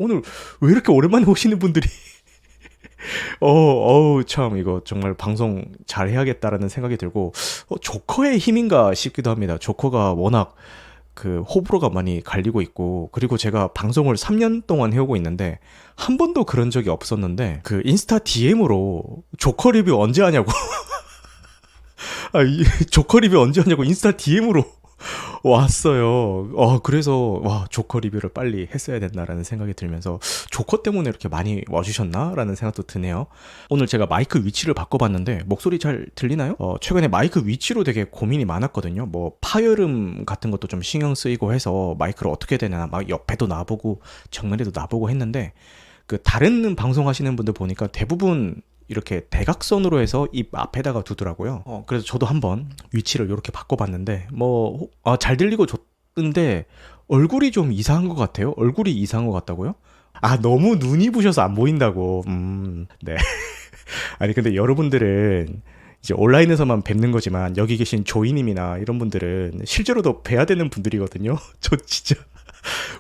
오늘 왜 이렇게 오랜만에 오시는 분들이 참 이거 정말 방송 잘 해야겠다라는 생각이 들고 조커의 힘인가 싶기도 합니다. 조커가 워낙 그 호불호가 많이 갈리고 있고 그리고 제가 방송을 3년 동안 해오고 있는데 한 번도 그런 적이 없었는데 그 인스타 DM으로 조커 리뷰 언제 하냐고 조커 리뷰 언제 하냐고 인스타 DM으로 왔어요. 그래서 와 조커 리뷰를 빨리 했어야 된다라는 생각이 들면서 조커 때문에 이렇게 많이 와주셨나라는 생각도 드네요. 오늘 제가 마이크 위치를 바꿔봤는데 목소리 잘 들리나요? 최근에 마이크 위치로 되게 고민이 많았거든요. 뭐 파열음 같은 것도 좀 신경 쓰이고 해서 마이크를 어떻게 되나 막 옆에도 놔보고 정면에도 놔보고 했는데 그 다른 방송하시는 분들 보니까 대부분 이렇게 대각선으로 해서 입 앞에다가 두더라고요. 그래서 저도 한번 위치를 이렇게 바꿔봤는데 잘 들리고 좋던데 얼굴이 좀 이상한 것 같아요. 얼굴이 이상한 것 같다고요? 너무 눈이 부셔서 안 보인다고. 네. 아니 근데 여러분들은 이제 온라인에서만 뵙는 거지만 여기 계신 조이님이나 이런 분들은 실제로도 뵈야 되는 분들이거든요. 저 진짜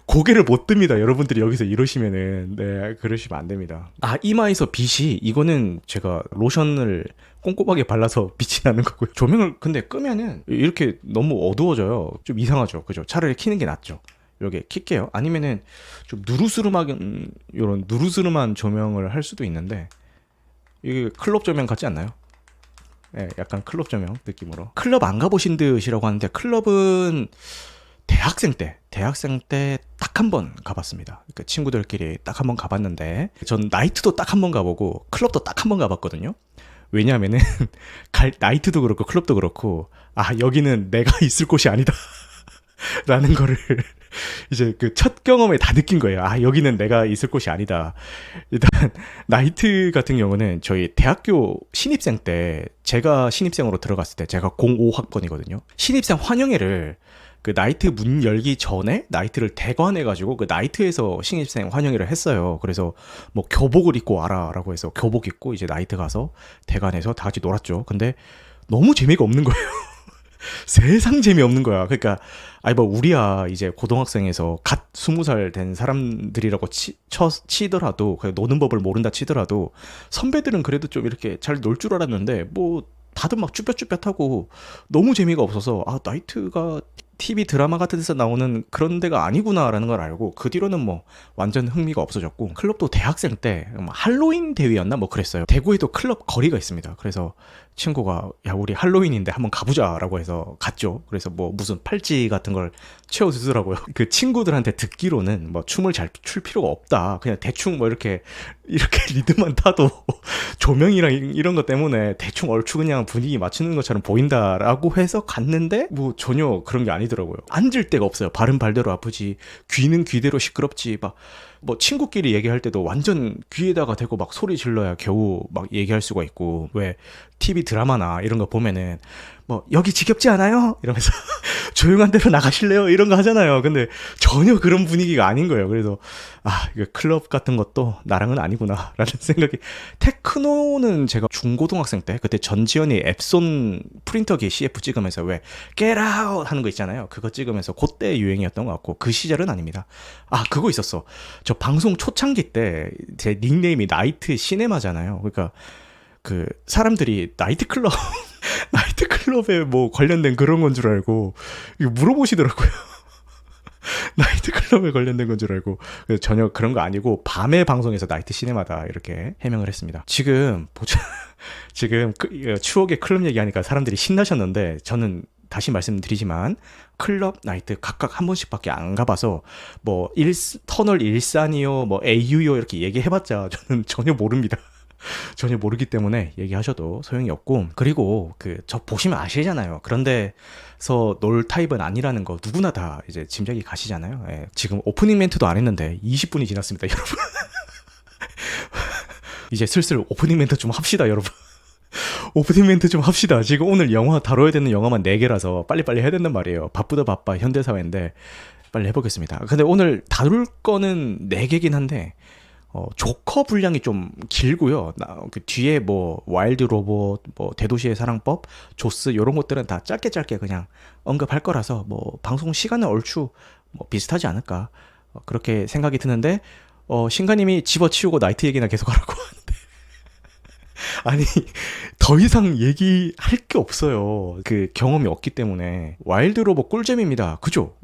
고개를 못 듭니다. 여러분들이 여기서 이러시면은 네 그러시면 안 됩니다. 이마에서 빛이 이거는 제가 로션을 꼼꼼하게 발라서 빛이 나는 거고요. 조명을 근데 끄면은 이렇게 너무 어두워져요. 좀 이상하죠, 그죠? 차라리 켜는 게 낫죠. 이렇게 킬게요. 아니면은 좀 누르스름한 이런 누르스름한 조명을 할 수도 있는데 이게 클럽 조명 같지 않나요? 네, 약간 클럽 조명 느낌으로. 클럽 안 가보신 듯이라고 하는데 클럽은 대학생 때 딱 한 번 가봤습니다. 그러니까 친구들끼리 딱 한 번 가봤는데 전 나이트도 딱 한 번 가보고 클럽도 딱 한 번 가봤거든요. 왜냐하면은 나이트도 그렇고 클럽도 그렇고 여기는 내가 있을 곳이 아니다 라는 거를 이제 그 첫 경험에 다 느낀 거예요. 여기는 내가 있을 곳이 아니다. 일단 나이트 같은 경우는 저희 대학교 신입생 때 제가 신입생으로 들어갔을 때 제가 05학번이거든요. 신입생 환영회를 그 나이트 문 열기 전에 나이트를 대관해가지고 그 나이트에서 신입생 환영회를 했어요. 그래서 뭐 교복을 입고 와라라고 해서 교복 입고 이제 나이트 가서 대관해서 다 같이 놀았죠. 근데 너무 재미가 없는 거예요. 세상 재미없는 거야. 그러니까 우리야 이제 고등학생에서 갓 20살 된 사람들이라고 치더라도 그냥 노는 법을 모른다 치더라도 선배들은 그래도 좀 이렇게 잘 놀 줄 알았는데 뭐 다들 막 쭈뼛쭈뼛하고 너무 재미가 없어서 나이트가 TV 드라마 같은 데서 나오는 그런 데가 아니구나라는 걸 알고 그 뒤로는 뭐 완전 흥미가 없어졌고 클럽도 대학생 때 할로윈 대회였나 뭐 그랬어요. 대구에도 클럽 거리가 있습니다. 그래서 친구가 야 우리 할로윈인데 한번 가보자라고 해서 갔죠. 그래서 뭐 무슨 팔찌 같은 걸 채워주더라고요. 그 친구들한테 듣기로는 뭐 춤을 잘 출 필요가 없다. 그냥 대충 뭐 이렇게 리듬만 타도 조명이랑 이런 것 때문에 대충 얼추 그냥 분위기 맞추는 것처럼 보인다라고 해서 갔는데 뭐 전혀 그런 게 아니더라고요. 앉을 데가 없어요. 발은 발대로 아프지 귀는 귀대로 시끄럽지 뭐 친구끼리 얘기할 때도 완전 귀에다가 대고 막 소리 질러야 겨우 막 얘기할 수가 있고 왜 TV 드라마나 이런 거 보면은 뭐 여기 지겹지 않아요? 이러면서 조용한 데로 나가실래요? 이런 거 하잖아요. 근데 전혀 그런 분위기가 아닌 거예요. 그래서 이거 클럽 같은 것도 나랑은 아니구나 라는 생각이. 테크노는 제가 중고등학생 때 그때 전지현이 앱손 프린터기 CF 찍으면서 왜 Get out 하는 거 있잖아요. 그거 찍으면서 그때 유행이었던 것 같고 그 시절은 아닙니다. 그거 있었어. 저 방송 초창기 때 제 닉네임이 나이트 시네마잖아요. 그러니까 그 사람들이 나이트클럽 나이트클럽에 뭐 관련된 그런 건 줄 알고 이거 물어보시더라고요. 나이트클럽에 관련된 건 줄 알고 전혀 그런 거 아니고 밤에 방송에서 나이트 시네마다 이렇게 해명을 했습니다. 지금 추억의 클럽 얘기하니까 사람들이 신나셨는데 저는 다시 말씀드리지만 클럽, 나이트 각각 한 번씩밖에 안 가봐서 뭐 터널 일산이요, 뭐 AU요 이렇게 얘기해봤자 저는 전혀 모릅니다. 전혀 모르기 때문에 얘기하셔도 소용이 없고 그리고 저 보시면 아시잖아요. 그런데서 놀 타입은 아니라는 거 누구나 다 이제 짐작이 가시잖아요. 지금 오프닝 멘트도 안 했는데 20분이 지났습니다, 여러분. 이제 슬슬 오프닝 멘트 좀 합시다, 여러분. 오프닝 멘트 좀 합시다. 지금 오늘 영화 다뤄야 되는 영화만 4개라서 빨리빨리 해야 된단 말이에요. 바쁘다 바빠 현대사회인데 빨리 해보겠습니다. 근데 오늘 다룰 거는 4개긴 한데 조커 분량이 좀 길고요. 그 뒤에 뭐 와일드 로봇, 뭐 대도시의 사랑법, 조스 이런 것들은 다 짧게 그냥 언급할 거라서 뭐 방송 시간은 얼추 뭐 비슷하지 않을까 그렇게 생각이 드는데 신가님이 집어치우고 나이트 얘기나 계속 하라고 하는데 아니 더 이상 얘기할 게 없어요. 그 경험이 없기 때문에. 와일드 로버 꿀잼입니다. 그죠?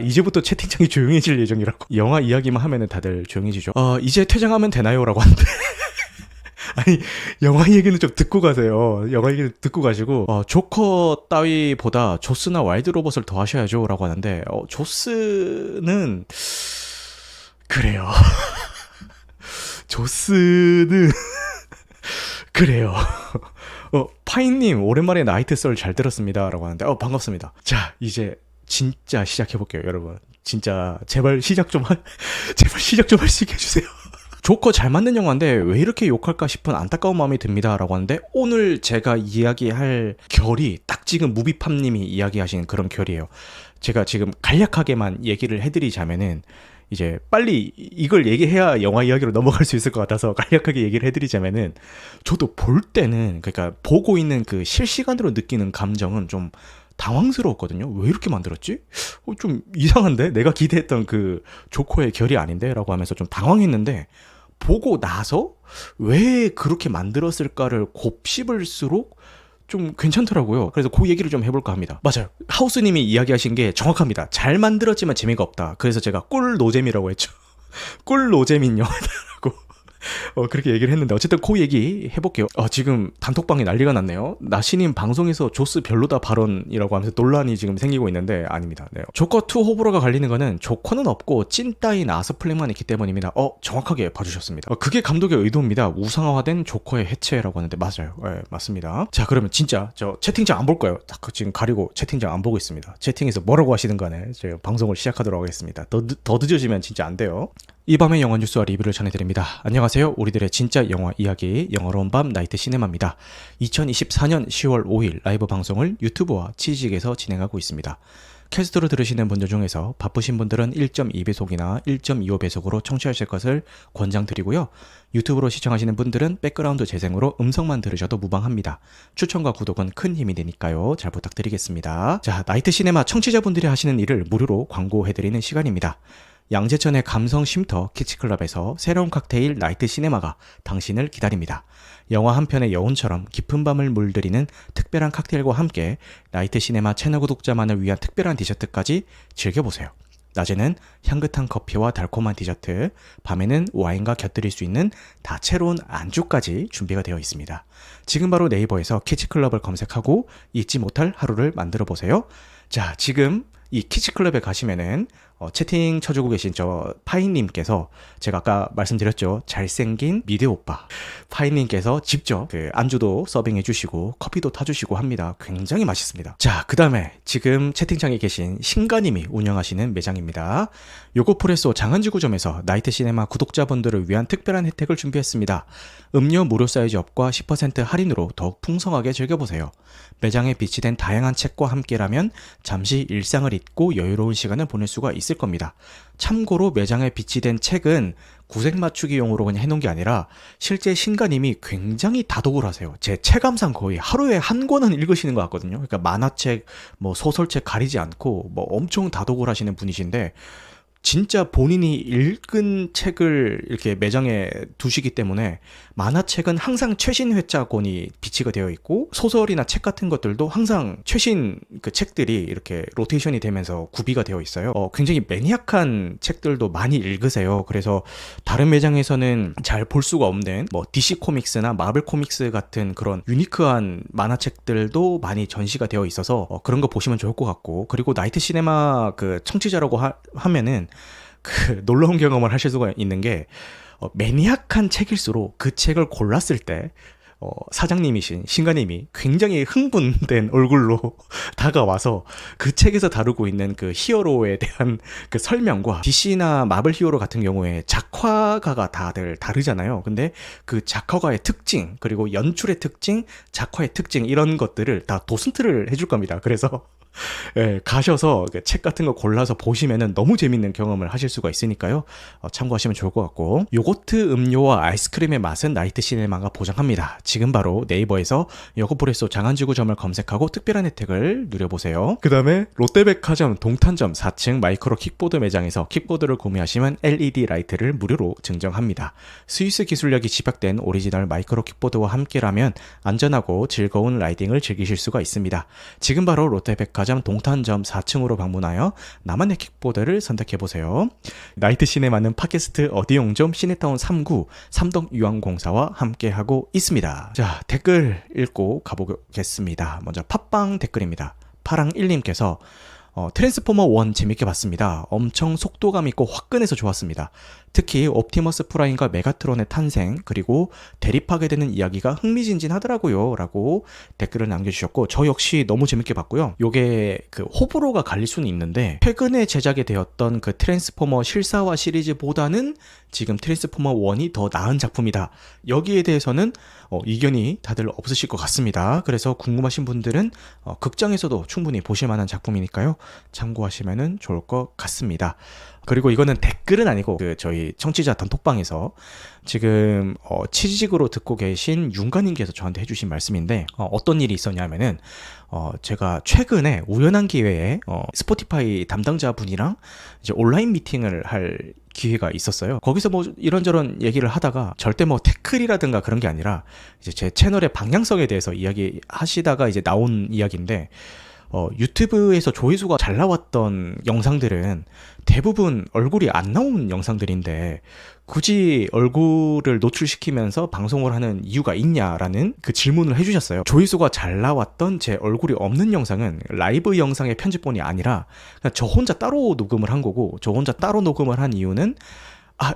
이제부터 채팅창이 조용해질 예정이라고. 영화 이야기만 하면은 다들 조용해지죠. 이제 퇴장하면 되나요? 라고 하는데 아니 영화 얘기는 좀 듣고 가세요. 영화 얘기는 듣고 가시고 조커 따위보다 조스나 와일드 로봇을 더 하셔야죠 라고 하는데 조스는 그래요. 조스는 그래요. 파인님 오랜만에 나이트 썰 잘 들었습니다 라고 하는데 반갑습니다. 자 이제 진짜 시작해볼게요 여러분. 진짜 제발 시작 좀 할 수 있게 해주세요. 조커 잘 맞는 영화인데 왜 이렇게 욕할까 싶은 안타까운 마음이 듭니다 라고 하는데, 오늘 제가 이야기할 결이 딱 지금 무비팜님이 이야기하신 그런 결이에요. 제가 지금 간략하게만 얘기를 해드리자면은, 이제 빨리 이걸 얘기해야 영화 이야기로 넘어갈 수 있을 것 같아서 간략하게 얘기를 해드리자면은, 저도 볼 때는, 그러니까 보고 있는 그 실시간으로 느끼는 감정은 좀 당황스러웠거든요. 왜 이렇게 만들었지? 좀 이상한데? 내가 기대했던 그 조커의 결이 아닌데? 라고 하면서 좀 당황했는데, 보고 나서 왜 그렇게 만들었을까를 곱씹을수록 좀 괜찮더라고요. 그래서 그 얘기를 좀 해볼까 합니다. 맞아요. 하우스님이 이야기하신 게 정확합니다. 잘 만들었지만 재미가 없다. 그래서 제가 꿀 노잼이라고 했죠. 꿀 노잼인 영화다라고 그렇게 얘기를 했는데, 어쨌든 그 얘기 해볼게요. 지금 단톡방에 난리가 났네요. 나시님 방송에서 조스 별로다 발언이라고 하면서 논란이 지금 생기고 있는데, 아닙니다. 네. 조커2 호불호가 갈리는 거는 조커는 없고 찐 따윈 아스플렉만 있기 때문입니다. 정확하게 봐주셨습니다. 그게 감독의 의도입니다. 우상화된 조커의 해체라고 하는데, 맞아요. 네, 맞습니다. 자, 그러면 진짜 저 채팅창 안 볼 거예요. 지금 가리고 채팅창 안 보고 있습니다. 채팅에서 뭐라고 하시든 간에 제가 방송을 시작하도록 하겠습니다. 더 늦어지면 진짜 안 돼요. 이 밤의 영화 뉴스와 리뷰를 전해드립니다. 안녕하세요. 우리들의 진짜 영화 이야기, 영화로운 밤 나이트 시네마입니다. 2024년 10월 5일 라이브 방송을 유튜브와 치직에서 진행하고 있습니다. 캐스트로 들으시는 분들 중에서 바쁘신 분들은 1.2배속이나 1.25배속으로 청취하실 것을 권장드리고요. 유튜브로 시청하시는 분들은 백그라운드 재생으로 음성만 들으셔도 무방합니다. 추천과 구독은 큰 힘이 되니까요. 잘 부탁드리겠습니다. 자, 나이트 시네마 청취자분들이 하시는 일을 무료로 광고해드리는 시간입니다. 양재천의 감성 쉼터 키치클럽에서 새로운 칵테일 나이트 시네마가 당신을 기다립니다. 영화 한 편의 여운처럼 깊은 밤을 물들이는 특별한 칵테일과 함께 나이트 시네마 채널 구독자만을 위한 특별한 디저트까지 즐겨보세요. 낮에는 향긋한 커피와 달콤한 디저트, 밤에는 와인과 곁들일 수 있는 다채로운 안주까지 준비가 되어 있습니다. 지금 바로 네이버에서 키치클럽을 검색하고 잊지 못할 하루를 만들어 보세요. 자, 지금 이 키치클럽에 가시면은 채팅 쳐주고 계신 저 파인님께서, 제가 아까 말씀드렸죠, 잘생긴 미대 오빠 파인님께서 직접 그 안주도 서빙해 주시고 커피도 타주시고 합니다. 굉장히 맛있습니다. 자, 그 다음에 지금 채팅창에 계신 신가님이 운영하시는 매장입니다. 요고프레소 장안지구점에서 나이트 시네마 구독자분들을 위한 특별한 혜택을 준비했습니다. 음료 무료 사이즈 업과 10% 할인으로 더욱 풍성하게 즐겨보세요. 매장에 비치된 다양한 책과 함께라면 잠시 일상을 잊고 여유로운 시간을 보낼 수가 있을 겁니다. 참고로 매장에 비치된 책은 구색 맞추기용으로 그냥 해놓은 게 아니라 실제 신가님이 굉장히 다독을 하세요. 제 체감상 거의 하루에 한 권은 읽으시는 것 같거든요. 그러니까 만화책, 소설책 가리지 않고 엄청 다독을 하시는 분이신데, 진짜 본인이 읽은 책을 이렇게 매장에 두시기 때문에 만화책은 항상 최신 회차권이 비치가 되어 있고, 소설이나 책 같은 것들도 항상 최신 그 책들이 이렇게 로테이션이 되면서 구비가 되어 있어요. 굉장히 매니악한 책들도 많이 읽으세요. 그래서 다른 매장에서는 잘 볼 수가 없는 DC 코믹스나 마블 코믹스 같은 그런 유니크한 만화책들도 많이 전시가 되어 있어서 그런 거 보시면 좋을 것 같고, 그리고 나이트 시네마 그 청취자라고 하면은 그 놀라운 경험을 하실 수가 있는 게, 매니악한 책일수록 그 책을 골랐을 때 사장님이신 신가님이 굉장히 흥분된 얼굴로 다가와서 그 책에서 다루고 있는 그 히어로에 대한 그 설명과, DC나 마블 히어로 같은 경우에 작화가가 다들 다르잖아요. 근데 그 작화가의 특징, 그리고 연출의 특징, 작화의 특징, 이런 것들을 다 도슨트를 해줄 겁니다. 그래서 예, 가셔서 책 같은 거 골라서 보시면은 너무 재밌는 경험을 하실 수가 있으니까요. 참고하시면 좋을 것 같고, 요거트 음료와 아이스크림의 맛은 나이트 시네마가 보장합니다. 지금 바로 네이버에서 여고프레소 장안지구점을 검색하고 특별한 혜택을 누려보세요. 그 다음에 롯데백화점 동탄점 4층 마이크로 킥보드 매장에서 킥보드를 구매하시면 LED 라이트를 무료로 증정합니다. 스위스 기술력이 집약된 오리지널 마이크로 킥보드와 함께라면 안전하고 즐거운 라이딩을 즐기실 수가 있습니다. 지금 바로 롯데백화점 동탄점 4층으로 방문하여 나만의 킥보드를 선택해보세요. 나이트 시네마는 팟캐스트 어디용점 시네타운 3구 삼덕유황공사와 함께하고 있습니다. 자, 댓글 읽고 가보겠습니다. 먼저 팟빵 댓글입니다. 파랑1님께서 트랜스포머 1 재밌게 봤습니다. 엄청 속도감 있고 화끈해서 좋았습니다. 특히 옵티머스 프라임과 메가트론의 탄생, 그리고 대립하게 되는 이야기가 흥미진진하더라고요 라고 댓글을 남겨주셨고, 저 역시 너무 재밌게 봤고요. 요게 그 호불호가 갈릴 수는 있는데, 최근에 제작이 되었던 그 트랜스포머 실사화 시리즈보다는 지금 트랜스포머 1이 더 나은 작품이다. 여기에 대해서는 이견이 다들 없으실 것 같습니다. 그래서 궁금하신 분들은 극장에서도 충분히 보실 만한 작품이니까요. 참고하시면 좋을 것 같습니다. 그리고 이거는 댓글은 아니고 저희 청취자 단톡방에서 지금 취직으로 듣고 계신 윤가님께서 저한테 해주신 말씀인데, 어떤 일이 있었냐면은 제가 최근에 우연한 기회에 스포티파이 담당자분이랑 이제 온라인 미팅을 할 기회가 있었어요. 거기서 뭐 이런저런 얘기를 하다가, 절대 뭐 태클이라든가 그런 게 아니라 이제 제 채널의 방향성에 대해서 이야기하시다가 이제 나온 이야기인데, 유튜브에서 조회수가 잘 나왔던 영상들은 대부분 얼굴이 안 나오는 영상들인데 굳이 얼굴을 노출시키면서 방송을 하는 이유가 있냐라는 그 질문을 해주셨어요. 조회수가 잘 나왔던 제 얼굴이 없는 영상은 라이브 영상의 편집본이 아니라 그냥 저 혼자 따로 녹음을 한 거고, 저 혼자 따로 녹음을 한 이유는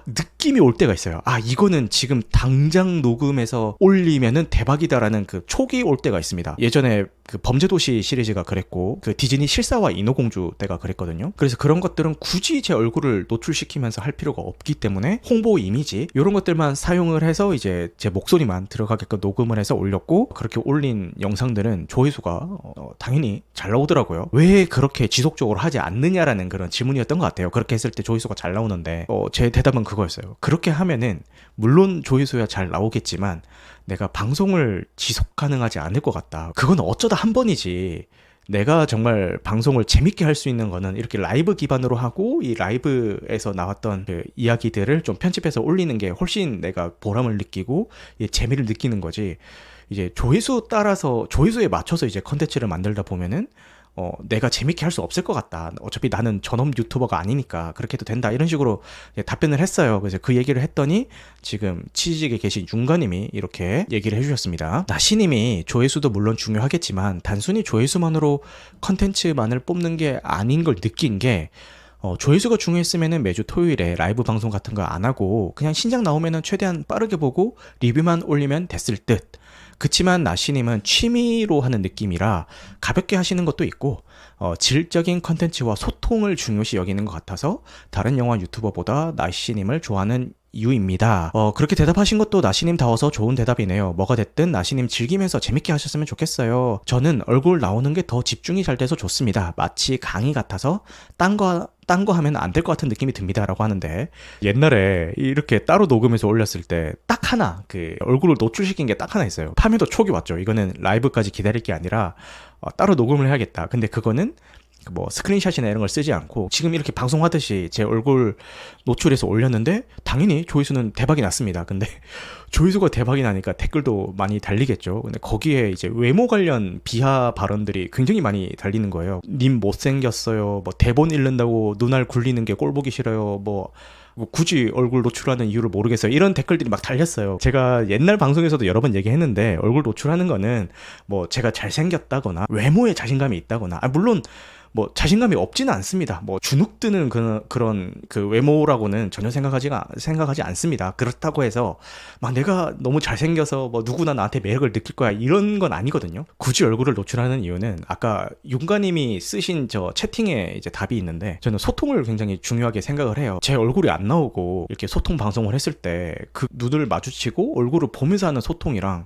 느낌이 올 때가 있어요. 이거는 지금 당장 녹음해서 올리면은 대박이다라는 그 촉이 올 때가 있습니다. 예전에 그 범죄도시 시리즈가 그랬고, 그 디즈니 실사화 인어공주 때가 그랬거든요. 그래서 그런 것들은 굳이 제 얼굴을 노출시키면서 할 필요가 없기 때문에 홍보 이미지 이런 것들만 사용을 해서 이제 제 목소리만 들어가게끔 녹음을 해서 올렸고, 그렇게 올린 영상들은 조회수가 당연히 잘 나오더라고요. 왜 그렇게 지속적으로 하지 않느냐라는 그런 질문이었던 것 같아요. 그렇게 했을 때 조회수가 잘 나오는데 제 대답은 그거였어요. 그렇게 하면은 물론 조회수야 잘 나오겠지만 내가 방송을 지속 가능하지 않을 것 같다. 그건 어쩌다 한 번이지. 내가 정말 방송을 재밌게 할 수 있는 거는 이렇게 라이브 기반으로 하고, 이 라이브에서 나왔던 그 이야기들을 좀 편집해서 올리는 게 훨씬 내가 보람을 느끼고 재미를 느끼는 거지. 이제 조회수에 맞춰서 이제 컨텐츠를 만들다 보면은 내가 재밌게 할 수 없을 것 같다. 어차피 나는 전업 유튜버가 아니니까 그렇게 해도 된다. 이런 식으로 답변을 했어요. 그래서 그 얘기를 했더니 지금 취직에 계신 윤가님이 이렇게 얘기를 해주셨습니다. 나시님이 조회수도 물론 중요하겠지만 단순히 조회수만으로 컨텐츠만을 뽑는 게 아닌 걸 느낀 게, 조회수가 중요했으면은 매주 토요일에 라이브 방송 같은 거 안 하고 그냥 신작 나오면은 최대한 빠르게 보고 리뷰만 올리면 됐을 듯. 그치만 나시님은 취미로 하는 느낌이라 가볍게 하시는 것도 있고, 질적인 컨텐츠와 소통을 중요시 여기는 것 같아서 다른 영화 유튜버보다 나시님을 좋아하는 이유입니다. 그렇게 대답하신 것도 나시님다워서 좋은 대답이네요. 뭐가 됐든 나시님 즐기면서 재밌게 하셨으면 좋겠어요. 저는 얼굴 나오는 게 더 집중이 잘 돼서 좋습니다. 마치 강의 같아서 딴 거 하면 안 될 것 같은 느낌이 듭니다 라고 하는데, 옛날에 이렇게 따로 녹음해서 올렸을 때 딱 하나 그 얼굴을 노출시킨 게 딱 하나 있어요. 파면도 촉이 왔죠. 이거는 라이브까지 기다릴 게 아니라 따로 녹음을 해야겠다. 근데 그거는 뭐 스크린샷이나 이런 걸 쓰지 않고 지금 이렇게 방송하듯이 제 얼굴 노출해서 올렸는데 당연히 조회수는 대박이 났습니다. 근데 조회수가 대박이 나니까 댓글도 많이 달리겠죠. 근데 거기에 이제 외모 관련 비하 발언들이 굉장히 많이 달리는 거예요. 님 못생겼어요. 뭐 대본 읽는다고 눈알 굴리는 게 꼴 보기 싫어요. 뭐 굳이 얼굴 노출하는 이유를 모르겠어요. 이런 댓글들이 막 달렸어요. 제가 옛날 방송에서도 여러 번 얘기했는데, 얼굴 노출하는 거는 뭐 제가 잘생겼다거나 외모에 자신감이 있다거나, 물론 뭐 자신감이 없지는 않습니다. 뭐 주눅 드는 그런 그 외모라고는 전혀 생각하지 않습니다. 그렇다고 해서 막 내가 너무 잘생겨서 뭐 누구나 나한테 매력을 느낄 거야 이런 건 아니거든요. 굳이 얼굴을 노출하는 이유는 아까 윤가님이 쓰신 저 채팅에 이제 답이 있는데, 저는 소통을 굉장히 중요하게 생각을 해요. 제 얼굴이 안 나오고 이렇게 소통 방송을 했을 때 그 눈을 마주치고 얼굴을 보면서 하는 소통이랑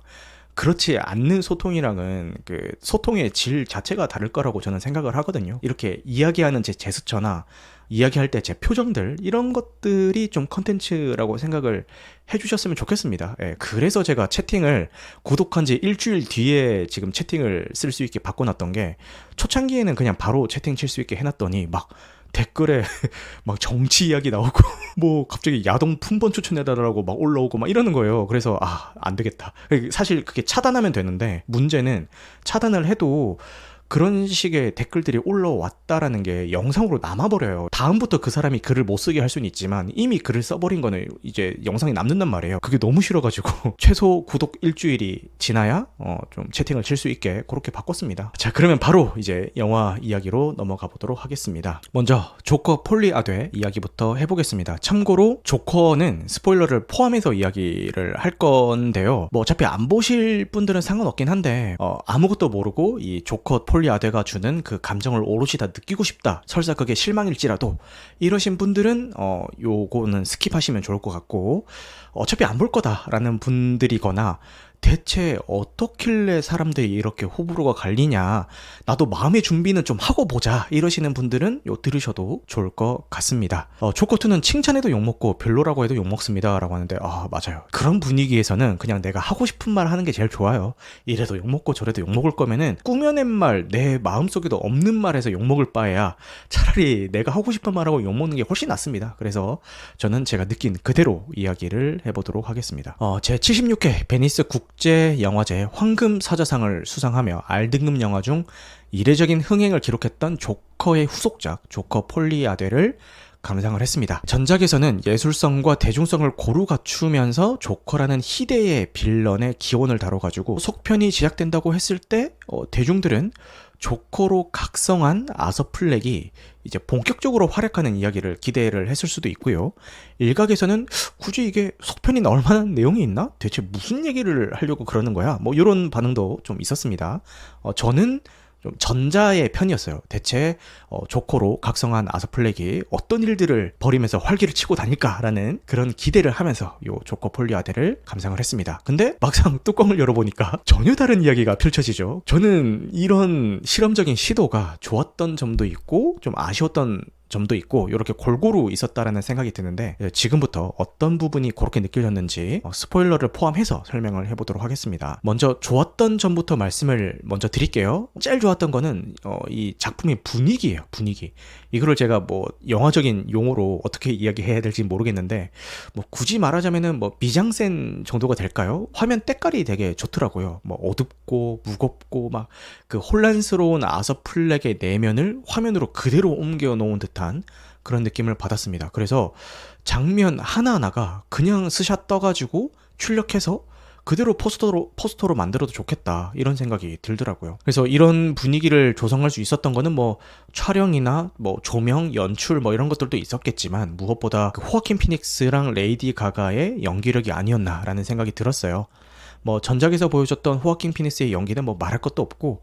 그렇지 않는 소통이랑은 그 소통의 질 자체가 다를 거라고 저는 생각을 하거든요. 이렇게 이야기하는 제 제스처나 이야기할 때 제 표정들 이런 것들이 좀 컨텐츠라고 생각을 해주셨으면 좋겠습니다. 예, 그래서 제가 채팅을 구독한 지 일주일 뒤에 지금 채팅을 쓸 수 있게 바꿔놨던 게 초창기에는 그냥 바로 채팅 칠 수 있게 해놨더니 막 댓글에 막 정치 이야기 나오고 뭐 갑자기 야동 품번 추천해달라고 막 올라오고 막 이러는 거예요. 그래서 안 되겠다. 사실 그게 차단하면 되는데 문제는 차단을 해도 그런 식의 댓글들이 올라왔다라는 게 영상으로 남아버려요. 다음부터 그 사람이 글을 못 쓰게 할 수는 있지만 이미 글을 써버린 거는 이제 영상이 남는단 말이에요. 그게 너무 싫어가지고 최소 구독 일주일이 지나야 좀 채팅을 칠 수 있게 그렇게 바꿨습니다. 자, 그러면 바로 이제 영화 이야기로 넘어가 보도록 하겠습니다. 먼저 조커 폴리아되 이야기부터 해보겠습니다. 참고로 조커는 스포일러를 포함해서 이야기를 할 건데요. 뭐 어차피 안 보실 분들은 상관없긴 한데 아무것도 모르고 이 조커 폴리아데가 주는 그 감정을 오롯이 다 느끼고 싶다, 설사 그게 실망일지라도 이러신 분들은 요거는 스킵하시면 좋을 것 같고, 어차피 안 볼 거다라는 분들이거나 대체 어떻길래 사람들이 이렇게 호불호가 갈리냐, 나도 마음의 준비는 좀 하고 보자 이러시는 분들은 요 들으셔도 좋을 것 같습니다. 조커2는 칭찬해도 욕먹고 별로라고 해도 욕먹습니다 라고 하는데 맞아요. 그런 분위기에서는 그냥 내가 하고 싶은 말 하는 게 제일 좋아요. 이래도 욕먹고 저래도 욕먹을 거면은 꾸며낸 말, 내 마음속에도 없는 말에서 욕먹을 바에야 차라리 내가 하고 싶은 말하고 욕먹는 게 훨씬 낫습니다. 그래서 저는 제가 느낀 그대로 이야기를 해보도록 하겠습니다. 제 76회 베니스 국제영화제 황금사자상을 수상하며 R등급 영화 중 이례적인 흥행을 기록했던 조커의 후속작 조커 폴리아데를 감상을 했습니다. 전작에서는 예술성과 대중성을 고루 갖추면서 조커라는 희대의 빌런의 기원을 다뤄가지고 속편이 제작된다고 했을 때 대중들은 조커로 각성한 아서 플렉이 이제 본격적으로 활약하는 이야기를 기대를 했을 수도 있고요. 일각에서는 굳이 이게 속편이 나올 만한 내용이 있나? 대체 무슨 얘기를 하려고 그러는 거야? 뭐 이런 반응도 좀 있었습니다. 저는 좀 전자의 편이었어요. 대체 조커로 각성한 아서 플렉이 어떤 일들을 벌이면서 활기를 치고 다닐까라는 그런 기대를 하면서 요 조커 폴리아데를 감상을 했습니다. 근데 막상 뚜껑을 열어보니까 전혀 다른 이야기가 펼쳐지죠. 저는 이런 실험적인 시도가 좋았던 점도 있고 좀 아쉬웠던 점도 있고 이렇게 골고루 있었다라는 생각이 드는데, 지금부터 어떤 부분이 그렇게 느껴졌는지 스포일러를 포함해서 설명을 해보도록 하겠습니다. 먼저 좋았던 점부터 말씀을 먼저 드릴게요. 제일 좋았던 거는 이 작품의 분위기예요. 분위기. 이거를 제가 뭐 영화적인 용어로 어떻게 이야기해야 될지 모르겠는데, 뭐 굳이 말하자면은 뭐 미장센 정도가 될까요? 화면 때깔이 되게 좋더라고요. 뭐 어둡고 무겁고 막 그 혼란스러운 아서 플렉의 내면을 화면으로 그대로 옮겨 놓은 듯한 그런 느낌을 받았습니다. 그래서 장면 하나하나가 그냥 스샷 떠가지고 출력해서 그대로 포스터로 만들어도 좋겠다 이런 생각이 들더라고요. 그래서 이런 분위기를 조성할 수 있었던 거는 뭐 촬영이나 뭐 조명, 연출 뭐 이런 것들도 있었겠지만 무엇보다 그 호아킨 피닉스랑 레이디 가가의 연기력이 아니었나라는 생각이 들었어요. 뭐 전작에서 보여줬던 호아킨 피닉스의 연기는 뭐 말할 것도 없고,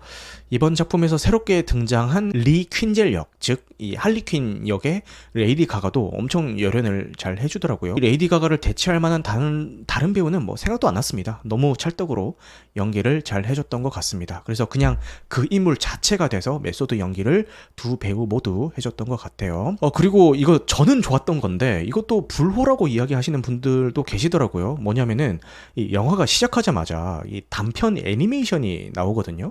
이번 작품에서 새롭게 등장한 리 퀸젤 역, 즉 이 할리퀸 역의 레이디 가가도 엄청 열연을 잘 해주더라고요. 이 레이디 가가를 대체할 만한 다른 배우는 뭐 생각도 안 났습니다. 너무 찰떡으로 연기를 잘 해줬던 것 같습니다. 그래서 그냥 그 인물 자체가 돼서 메소드 연기를 두 배우 모두 해줬던 것 같아요. 그리고 이거 저는 좋았던 건데 이것도 불호라고 이야기하시는 분들도 계시더라고요. 뭐냐면은 이 영화가 시작하자마자 이 단편 애니메이션이 나오거든요.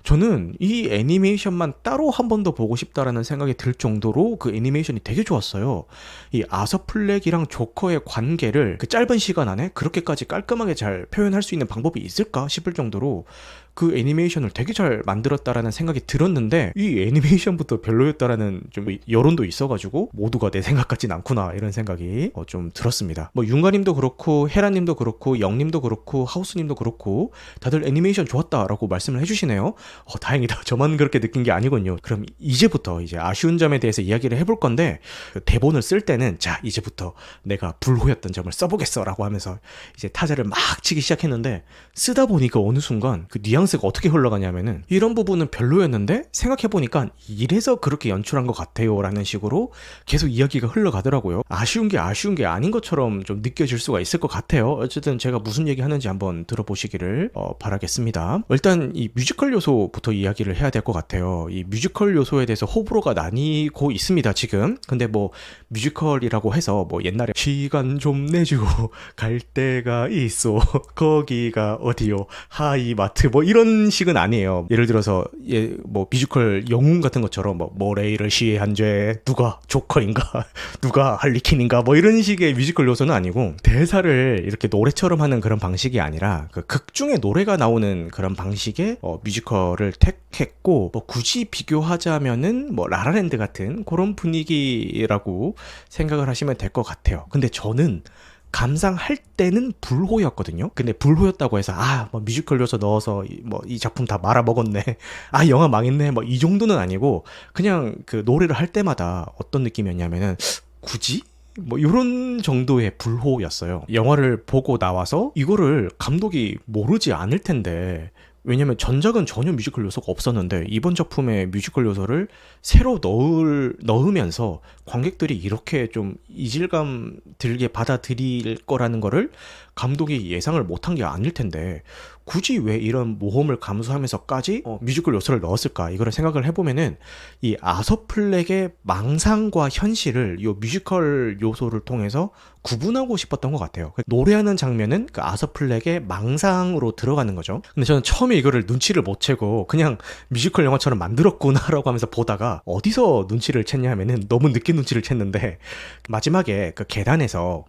저는 이 애니메이션만 따로 한 번 더 보고 싶다라는 생각이 들 정도로 그 애니메이션이 되게 좋았어요. 이 아서 플렉이랑 조커의 관계를 그 짧은 시간 안에 그렇게까지 깔끔하게 잘 표현할 수 있는 방법이 있을까 싶을 정도로 그 애니메이션을 되게 잘 만들었다라는 생각이 들었는데, 이 애니메이션부터 별로였다라는 좀 여론도 있어가지고 모두가 내 생각 같진 않구나 이런 생각이 좀 들었습니다. 뭐 윤가님도 그렇고 헤라님도 그렇고 영님도 그렇고 하우스님도 그렇고 다들 애니메이션 좋았다라고 말씀을 해주시네요. 다행이다. 저만 그렇게 느낀 게 아니군요. 그럼 이제부터 이제 아쉬운 점에 대해서 이야기를 해볼 건데, 대본을 쓸 때는 자 이제부터 내가 불호였던 점을 써보겠어 라고 하면서 이제 타자를 막 치기 시작했는데, 쓰다 보니까 어느 순간 그 뉘앙스 뉘앙스가 어떻게 흘러가냐면은 이런 부분은 별로였는데 생각해보니까 이래서 그렇게 연출한 것 같아요 라는 식으로 계속 이야기가 흘러가더라고요. 아쉬운 게 아닌 것처럼 좀 느껴질 수가 있을 것 같아요. 어쨌든 제가 무슨 얘기 하는지 한번 들어보시기를 바라겠습니다. 일단 이 뮤지컬 요소부터 이야기를 해야 될 것 같아요. 이 뮤지컬 요소에 대해서 호불호가 나뉘고 있습니다 지금. 근데 뭐 뮤지컬이라고 해서 뭐 옛날에 시간 좀 내주고 갈 데가 있어 거기가 어디요 하이마트 뭐 이런 식은 아니에요. 예를 들어서 뭐 뮤지컬 영웅 같은 것처럼 뭐 모레이를 시해한 죄 누가 조커인가 누가 할리퀸인가 뭐 이런 식의 뮤지컬 요소는 아니고, 대사를 이렇게 노래처럼 하는 그런 방식이 아니라 그 극 중에 노래가 나오는 그런 방식의 뮤지컬을 택했고, 뭐 굳이 비교하자면은 뭐 라라랜드 같은 그런 분위기라고 생각을 하시면 될 것 같아요. 근데 저는 감상할 때는 불호였거든요. 근데 불호였다고 해서 뭐 뮤지컬 요소 넣어서 뭐 이 작품 다 말아먹었네, 영화 망했네, 뭐 이 정도는 아니고, 그냥 그 노래를 할 때마다 어떤 느낌이었냐면은 굳이? 뭐 이런 정도의 불호였어요. 영화를 보고 나와서 이거를 감독이 모르지 않을 텐데, 왜냐면 전작은 전혀 뮤지컬 요소가 없었는데 이번 작품에 뮤지컬 요소를 새로 넣으면서 관객들이 이렇게 좀 이질감 들게 받아들일 거라는 거를 감독이 예상을 못한 게 아닐 텐데, 굳이 왜 이런 모험을 감수하면서까지 뮤지컬 요소를 넣었을까, 이거를 생각을 해보면은 이 아서 플렉의 망상과 현실을 이 뮤지컬 요소를 통해서 구분하고 싶었던 것 같아요. 노래하는 장면은 그 아서 플렉의 망상으로 들어가는 거죠. 근데 저는 처음에 이거를 눈치를 못 채고 그냥 뮤지컬 영화처럼 만들었구나라고 하면서 보다가, 어디서 눈치를 챘냐 하면은 너무 늦게 눈치를 챘는데, 마지막에 그 계단에서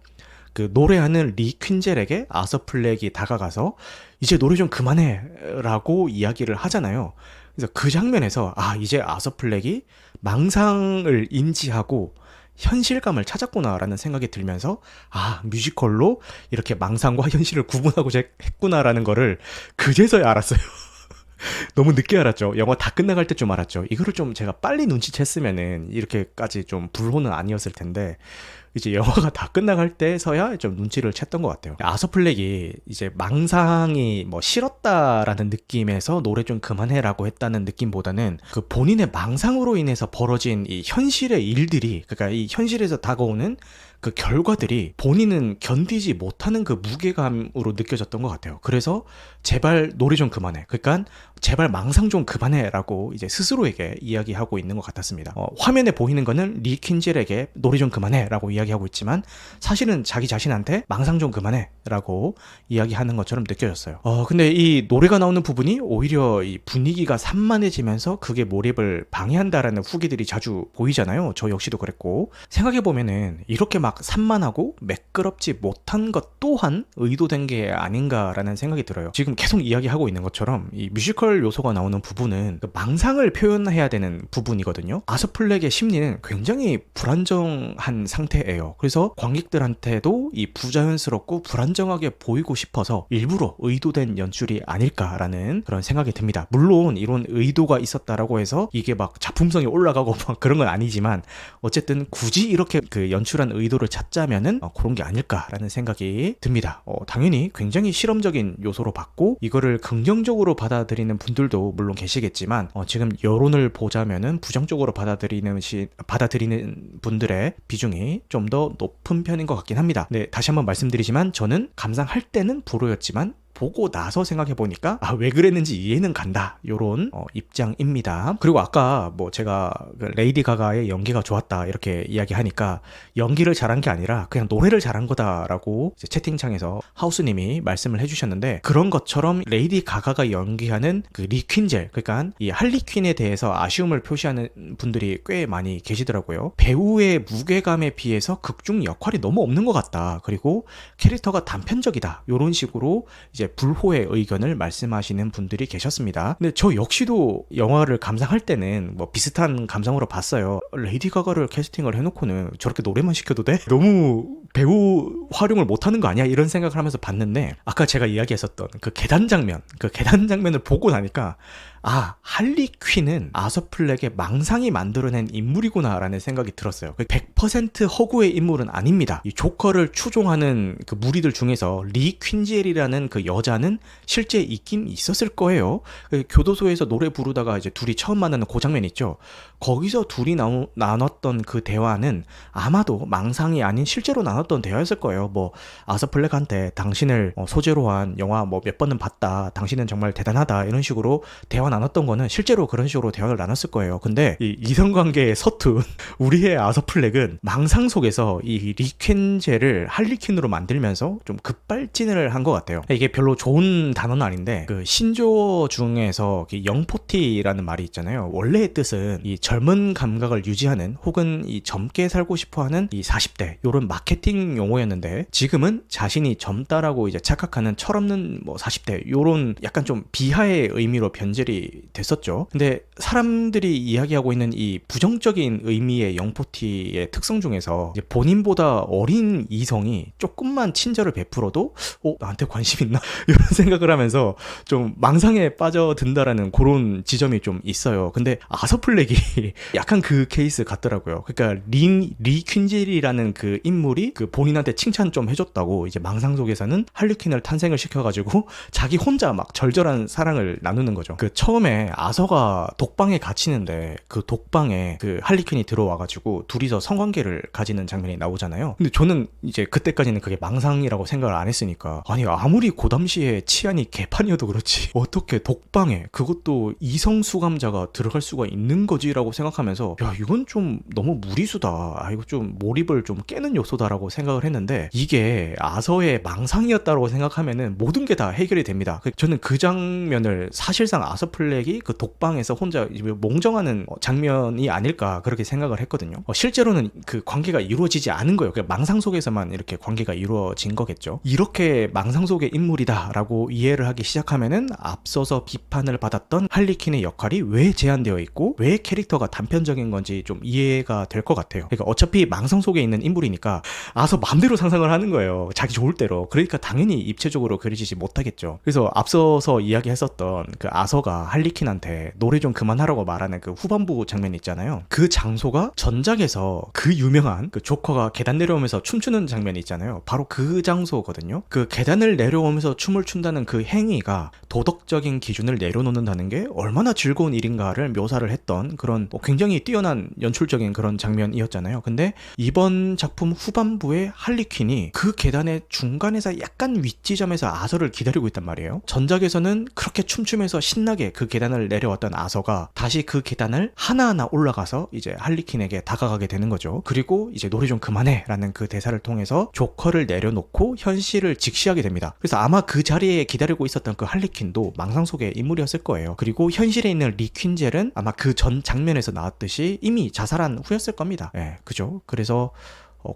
그 노래하는 리 퀸젤에게 아서 플렉이 다가가서 이제 노래 좀 그만해 라고 이야기를 하잖아요. 그래서 그 장면에서 이제 아서 플렉이 망상을 인지하고 현실감을 찾았구나 라는 생각이 들면서, 뮤지컬로 이렇게 망상과 현실을 구분하고 했구나라는 거를 그제서야 알았어요. 너무 늦게 알았죠. 영화 다 끝나갈 때쯤 알았죠. 이거를 좀 제가 빨리 눈치챘으면은 이렇게까지 좀 불호는 아니었을 텐데, 이제 영화가 다 끝나갈 때서야 좀 눈치를 챘던 것 같아요. 아서 플렉이 이제 망상이 뭐 싫었다라는 느낌에서 노래 좀 그만해라고 했다는 느낌보다는, 그 본인의 망상으로 인해서 벌어진 이 현실의 일들이, 그러니까 이 현실에서 다가오는 그 결과들이 본인은 견디지 못하는 그 무게감으로 느껴졌던 것 같아요. 그래서 제발 노래 좀 그만해, 그러니까 제발 망상 좀 그만해라고 이제 스스로에게 이야기하고 있는 것 같았습니다. 화면에 보이는 거는 리 퀸젤에게 노래 좀 그만해라고 이야기하고 있지만, 사실은 자기 자신한테 망상 좀 그만해라고 이야기하는 것처럼 느껴졌어요. 근데 이 노래가 나오는 부분이 오히려 이 분위기가 산만해지면서 그게 몰입을 방해한다라는 후기들이 자주 보이잖아요. 저 역시도 그랬고, 생각해보면은 이렇게 막 산만하고 매끄럽지 못한 것 또한 의도된 게 아닌가라는 생각이 들어요. 지금 계속 이야기하고 있는 것처럼 이 뮤지컬 요소가 나오는 부분은 그 망상을 표현해야 되는 부분이거든요. 아서 플렉의 심리는 굉장히 불안정한 상태예요. 그래서 관객들한테도 이 부자연스럽고 불안정하게 보이고 싶어서 일부러 의도된 연출이 아닐까라는 그런 생각이 듭니다. 물론 이런 의도가 있었다라고 해서 이게 막 작품성이 올라가고 막 그런 건 아니지만, 어쨌든 굳이 이렇게 그 연출한 의도를 찾자면은 그런 게 아닐까라는 생각이 듭니다. 당연히 굉장히 실험적인 요소로 봤고, 이거를 긍정적으로 받아들이는 분들도 물론 계시겠지만, 지금 여론을 보자면은 부정적으로 받아들이는 분들의 비중이 좀 더 높은 편인 것 같긴 합니다. 네, 다시 한번 말씀드리지만 저는 감상할 때는 불호였지만 보고 나서 생각해보니까 왜 그랬는지 이해는 간다, 요런 입장입니다. 그리고 아까 뭐 제가 레이디 가가의 연기가 좋았다 이렇게 이야기하니까, 연기를 잘한 게 아니라 그냥 노래를 잘한 거다라고 채팅창에서 하우스님이 말씀을 해주셨는데, 그런 것처럼 레이디 가가가 연기하는 그 리 퀸젤, 그러니까 이 할리퀸에 대해서 아쉬움을 표시하는 분들이 꽤 많이 계시더라고요. 배우의 무게감에 비해서 극중 역할이 너무 없는 것 같다, 그리고 캐릭터가 단편적이다, 요런 식으로 이제 불호의 의견을 말씀하시는 분들이 계셨습니다. 근데 저 역시도 영화를 감상할 때는 뭐 비슷한 감상으로 봤어요. 레이디 가가를 캐스팅을 해놓고는 저렇게 노래만 시켜도 돼? 너무 배우 활용을 못하는 거 아니야? 이런 생각을 하면서 봤는데, 아까 제가 이야기했었던 그 계단 장면을 보고 나니까 아, 할리 퀸은 아서 플렉의 망상이 만들어낸 인물이구나라는 생각이 들었어요. 100% 허구의 인물은 아닙니다. 이 조커를 추종하는 그 무리들 중에서 리 퀸젤이라는 그 여자는 실제 있긴 있었을 거예요. 교도소에서 노래 부르다가 이제 둘이 처음 만나는 그 장면 있죠. 거기서 둘이 나눴던 그 대화는 아마도 망상이 아닌 실제로 나눴던 대화였을 거예요. 뭐 아서 플렉한테 당신을 소재로 한 영화 뭐 몇 번은 봤다, 당신은 정말 대단하다, 이런 식으로 대화 나눴던 거는 실제로 그런 식으로 대화를 나눴을 거예요. 근데 이 이성관계에 서툰 우리의 아서 플렉은 망상 속에서 이 리퀸젤을 할리퀸으로 만들면서 좀 급발진을 한 것 같아요. 이게 별로 좋은 단어는 아닌데 그 신조어 중에서 영포티라는 말이 있잖아요. 원래의 뜻은 이 젊은 감각을 유지하는 혹은 이 젊게 살고 싶어하는 이 40대 요런 마케팅 용어였는데, 지금은 자신이 젊다라고 이제 착각하는 철없는 뭐 40대 요런 약간 좀 비하의 의미로 변질이 됐었죠. 근데 사람들이 이야기하고 있는 이 부정적인 의미의 영포티의 특성 중에서 이제 본인보다 어린 이성이 조금만 친절을 베풀어도 나한테 관심 있나? 이런 생각을 하면서 좀 망상에 빠져든다라는 그런 지점이 좀 있어요. 근데 아서 플렉이 약간 그 케이스 같더라고요. 그러니까 리 퀸젤이라는 그 인물이 그 본인한테 칭찬 좀 해줬다고 이제 망상 속에서는 할리퀸을 탄생을 시켜가지고 자기 혼자 막 절절한 사랑을 나누는 거죠. 그 처음에 아서가 독방에 갇히는데 그 독방에 그 할리퀸이 들어와가지고 둘이서 성관계를 가지는 장면이 나오잖아요. 근데 저는 이제 그때까지는 그게 망상이라고 생각을 안 했으니까, 아니 아무리 그 당시에 치안이 개판이어도 그렇지 어떻게 독방에, 그것도 이성 수감자가 들어갈 수가 있는 거지라고 생각하면서, 야 이건 좀 너무 무리수다, 아 이거 좀 몰입을 좀 깨는 요소다라고 생각을 했는데, 이게 아서의 망상이었다고 생각하면은 모든 게 다 해결이 됩니다. 저는 그 장면을 사실상 아서 플렉이 그 독방에서 혼자 몽정하는 장면이 아닐까 그렇게 생각을 했거든요. 실제로는 그 관계가 이루어지지 않은 거예요. 그냥 망상 속에서만 이렇게 관계가 이루어진 거겠죠. 이렇게 망상 속의 인물이다라고 이해를 하기 시작하면은 앞서서 비판을 받았던 할리퀸의 역할이 왜 제한되어 있고 왜 캐릭터가 단편적인 건지 좀 이해가 될 것 같아요. 그러니까 어차피 망상 속에 있는 인물이니까 아서 맘대로 상상을 하는 거예요. 자기 좋을 대로. 그러니까 당연히 입체적으로 그려지지 못하겠죠. 그래서 앞서서 이야기했었던 그 아서가 할리퀸한테 노래 좀 그만하라고 말하는 그 후반부 장면 있잖아요. 그 장소가 전작에서 그 유명한 그 조커가 계단 내려오면서 춤추는 장면이 있잖아요. 바로 그 장소거든요. 그 계단을 내려오면서 춤을 춘다는 그 행위가 도덕적인 기준을 내려놓는다는 게 얼마나 즐거운 일인가를 묘사를 했던 그런 굉장히 뛰어난 연출적인 그런 장면이었잖아요. 근데 이번 작품 후반부에 할리퀸이 그 계단의 중간에서 약간 윗지점에서 아서를 기다리고 있단 말이에요. 전작에서는 그렇게 춤추면서 신나게 그 계단을 내려왔던 아서가 다시 그 계단을 하나하나 올라가서 이제 할리퀸에게 다가가게 되는 거죠. 그리고 이제 노래 좀 그만해 라는 그 대사를 통해서 조커를 내려놓고 현실을 직시하게 됩니다. 그래서 아마 그 자리에 기다리고 있었던 그 할리퀸도 망상 속의 인물이었을 거예요. 그리고 현실에 있는 리 퀸젤은 아마 그 전 장면에서 나왔듯이 이미 자살한 후였을 겁니다. 그죠? 그래서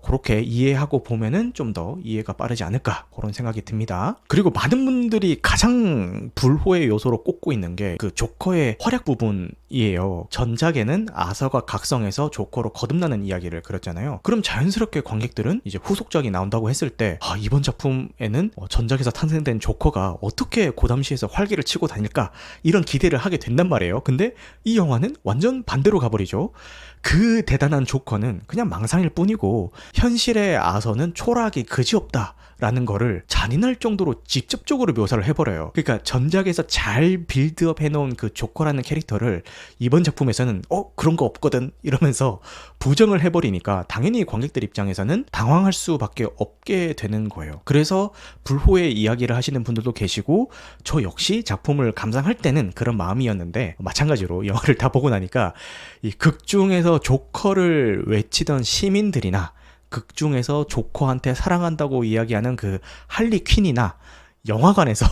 그렇게 이해하고 보면은 좀 더 이해가 빠르지 않을까 그런 생각이 듭니다. 그리고 많은 분들이 가장 불호의 요소로 꼽고 있는 게 그 조커의 활약 부분이에요. 전작에는 아서가 각성해서 조커로 거듭나는 이야기를 그렸잖아요. 그럼 자연스럽게 관객들은 이제 후속작이 나온다고 했을 때 이번 작품에는 전작에서 탄생된 조커가 어떻게 고담시에서 활기를 치고 다닐까 이런 기대를 하게 된단 말이에요. 근데 이 영화는 완전 반대로 가버리죠. 그 대단한 조커는 그냥 망상일 뿐이고 현실의 아서는 초라하기 그지없다 라는 거를 잔인할 정도로 직접적으로 묘사를 해버려요. 그러니까 전작에서 잘 빌드업 해놓은 그 조커라는 캐릭터를 이번 작품에서는 그런 거 없거든 이러면서 부정을 해버리니까 당연히 관객들 입장에서는 당황할 수밖에 없게 되는 거예요. 그래서 불호의 이야기를 하시는 분들도 계시고 저 역시 작품을 감상할 때는 그런 마음이었는데, 마찬가지로 영화를 다 보고 나니까 이 극 중에서 조커를 외치던 시민들이나 극 중에서 조커한테 사랑한다고 이야기하는 그 할리 퀸이나 영화관에서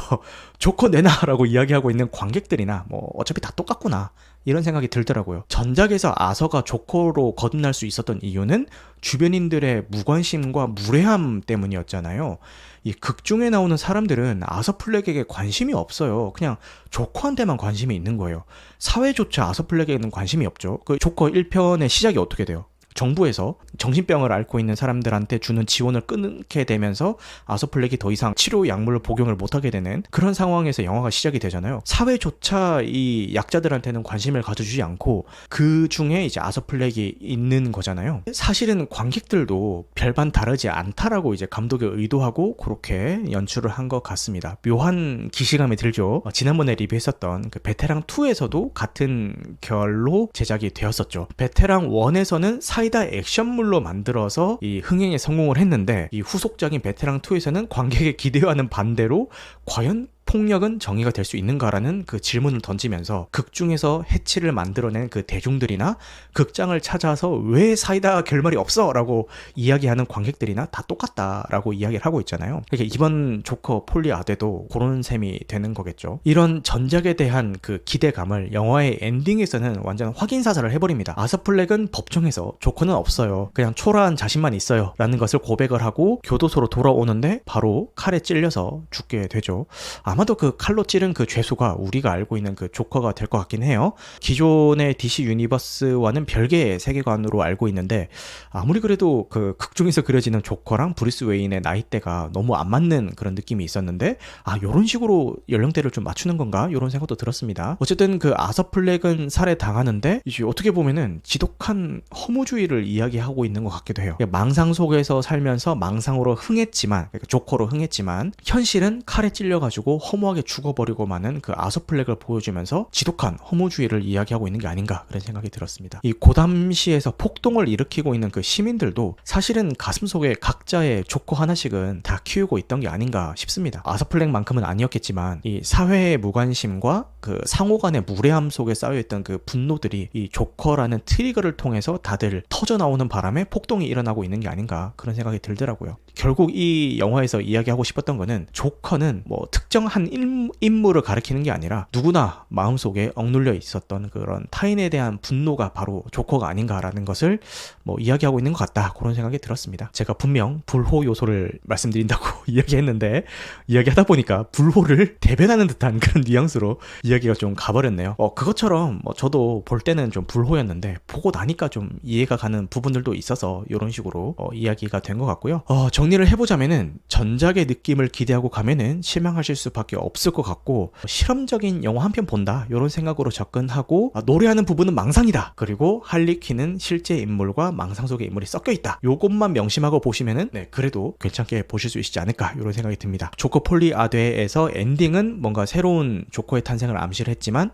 조커 내놔라고 이야기하고 있는 관객들이나 뭐 어차피 다 똑같구나 이런 생각이 들더라고요. 전작에서 아서가 조커로 거듭날 수 있었던 이유는 주변인들의 무관심과 무례함 때문이었잖아요. 이 극 중에 나오는 사람들은 아서 플렉에게 관심이 없어요. 그냥 조커한테만 관심이 있는 거예요. 사회조차 아서 플렉에게는 관심이 없죠. 그 조커 1편의 시작이 어떻게 돼요? 정부에서 정신병을 앓고 있는 사람들한테 주는 지원을 끊게 되면서 아서플렉이 더 이상 치료 약물을 복용을 못하게 되는 그런 상황에서 영화가 시작이 되잖아요. 사회조차 이 약자들한테는 관심을 가져주지 않고 그 중에 이제 아서플렉이 있는 거잖아요. 사실은 관객들도 별반 다르지 않다라고 이제 감독이 의도하고 그렇게 연출을 한 것 같습니다. 묘한 기시감이 들죠. 지난번에 리뷰했었던 그 베테랑 2에서도 같은 결로 제작이 되었었죠. 베테랑 1에서는 사이다 액션물로 만들어서 이 흥행에 성공을 했는데 이 후속작인 베테랑 2에서는 관객의 기대와는 반대로 과연 폭력은 정의가 될 수 있는가라는 그 질문을 던지면서 극 중에서 해치를 만들어낸 그 대중들이나 극장을 찾아서 왜 사이다 결말이 없어? 라고 이야기하는 관객들이나 다 똑같다라고 이야기를 하고 있잖아요. 그러니까 이번 조커 폴리아데도 그런 셈이 되는 거겠죠. 이런 전작에 대한 그 기대감을 영화의 엔딩에서는 완전 확인사살을 해버립니다. 아서플렉은 법정에서 조커는 없어요. 그냥 초라한 자신만 있어요. 라는 것을 고백을 하고 교도소로 돌아오는데 바로 칼에 찔려서 죽게 되죠. 아마도 그 칼로 찌른 그 죄수가 우리가 알고 있는 그 조커가 될 것 같긴 해요. 기존의 DC 유니버스와는 별개의 세계관으로 알고 있는데 아무리 그래도 그 극중에서 그려지는 조커랑 브루스 웨인의 나이대가 너무 안 맞는 그런 느낌이 있었는데 요런 식으로 연령대를 좀 맞추는 건가? 이런 생각도 들었습니다. 어쨌든 그 아서플렉은 살해당하는데 이제 어떻게 보면은 지독한 허무주의를 이야기하고 있는 것 같기도 해요. 망상 속에서 살면서 망상으로 흥했지만 그러니까 조커로 흥했지만 현실은 칼에 찔려가지고 허무하게 죽어버리고 마는 그 아서플렉을 보여주면서 지독한 허무주의를 이야기하고 있는 게 아닌가 그런 생각이 들었습니다. 이 고담시에서 폭동을 일으키고 있는 그 시민들도 사실은 가슴속에 각자의 조커 하나씩은 다 키우고 있던 게 아닌가 싶습니다. 아서플렉만큼은 아니었겠지만 이 사회의 무관심과 그 상호 간의 무례함 속에 쌓여있던 그 분노들이 이 조커라는 트리거를 통해서 다들 터져나오는 바람에 폭동이 일어나고 있는 게 아닌가 그런 생각이 들더라고요. 결국 이 영화에서 이야기하고 싶었던 거는 조커는 뭐 특정한 인물을 가리키는 게 아니라 누구나 마음속에 억눌려 있었던 그런 타인에 대한 분노가 바로 조커가 아닌가라는 것을 뭐 이야기하고 있는 것 같다 그런 생각이 들었습니다. 제가 분명 불호 요소를 말씀드린다고 이야기했는데 이야기하다 보니까 불호를 대변하는 듯한 그런 뉘앙스로 이야기가 좀 가버렸네요. 그것처럼 뭐 저도 볼 때는 좀 불호였는데 보고 나니까 좀 이해가 가는 부분들도 있어서 이런 식으로 이야기가 된 것 같고요. 정리를 해보자면은 전작의 느낌을 기대하고 가면은 실망하실 수밖에 없을 것 같고 실험적인 영화 한 편 본다 이런 생각으로 접근하고 노래하는 부분은 망상이다 그리고 할리퀸은 실제 인물과 망상 속의 인물이 섞여 있다 요것만 명심하고 보시면은 그래도 괜찮게 보실 수 있지 않을까 이런 생각이 듭니다. 조커 폴리아데에서 엔딩은 뭔가 새로운 조커의 탄생을 암시를 했지만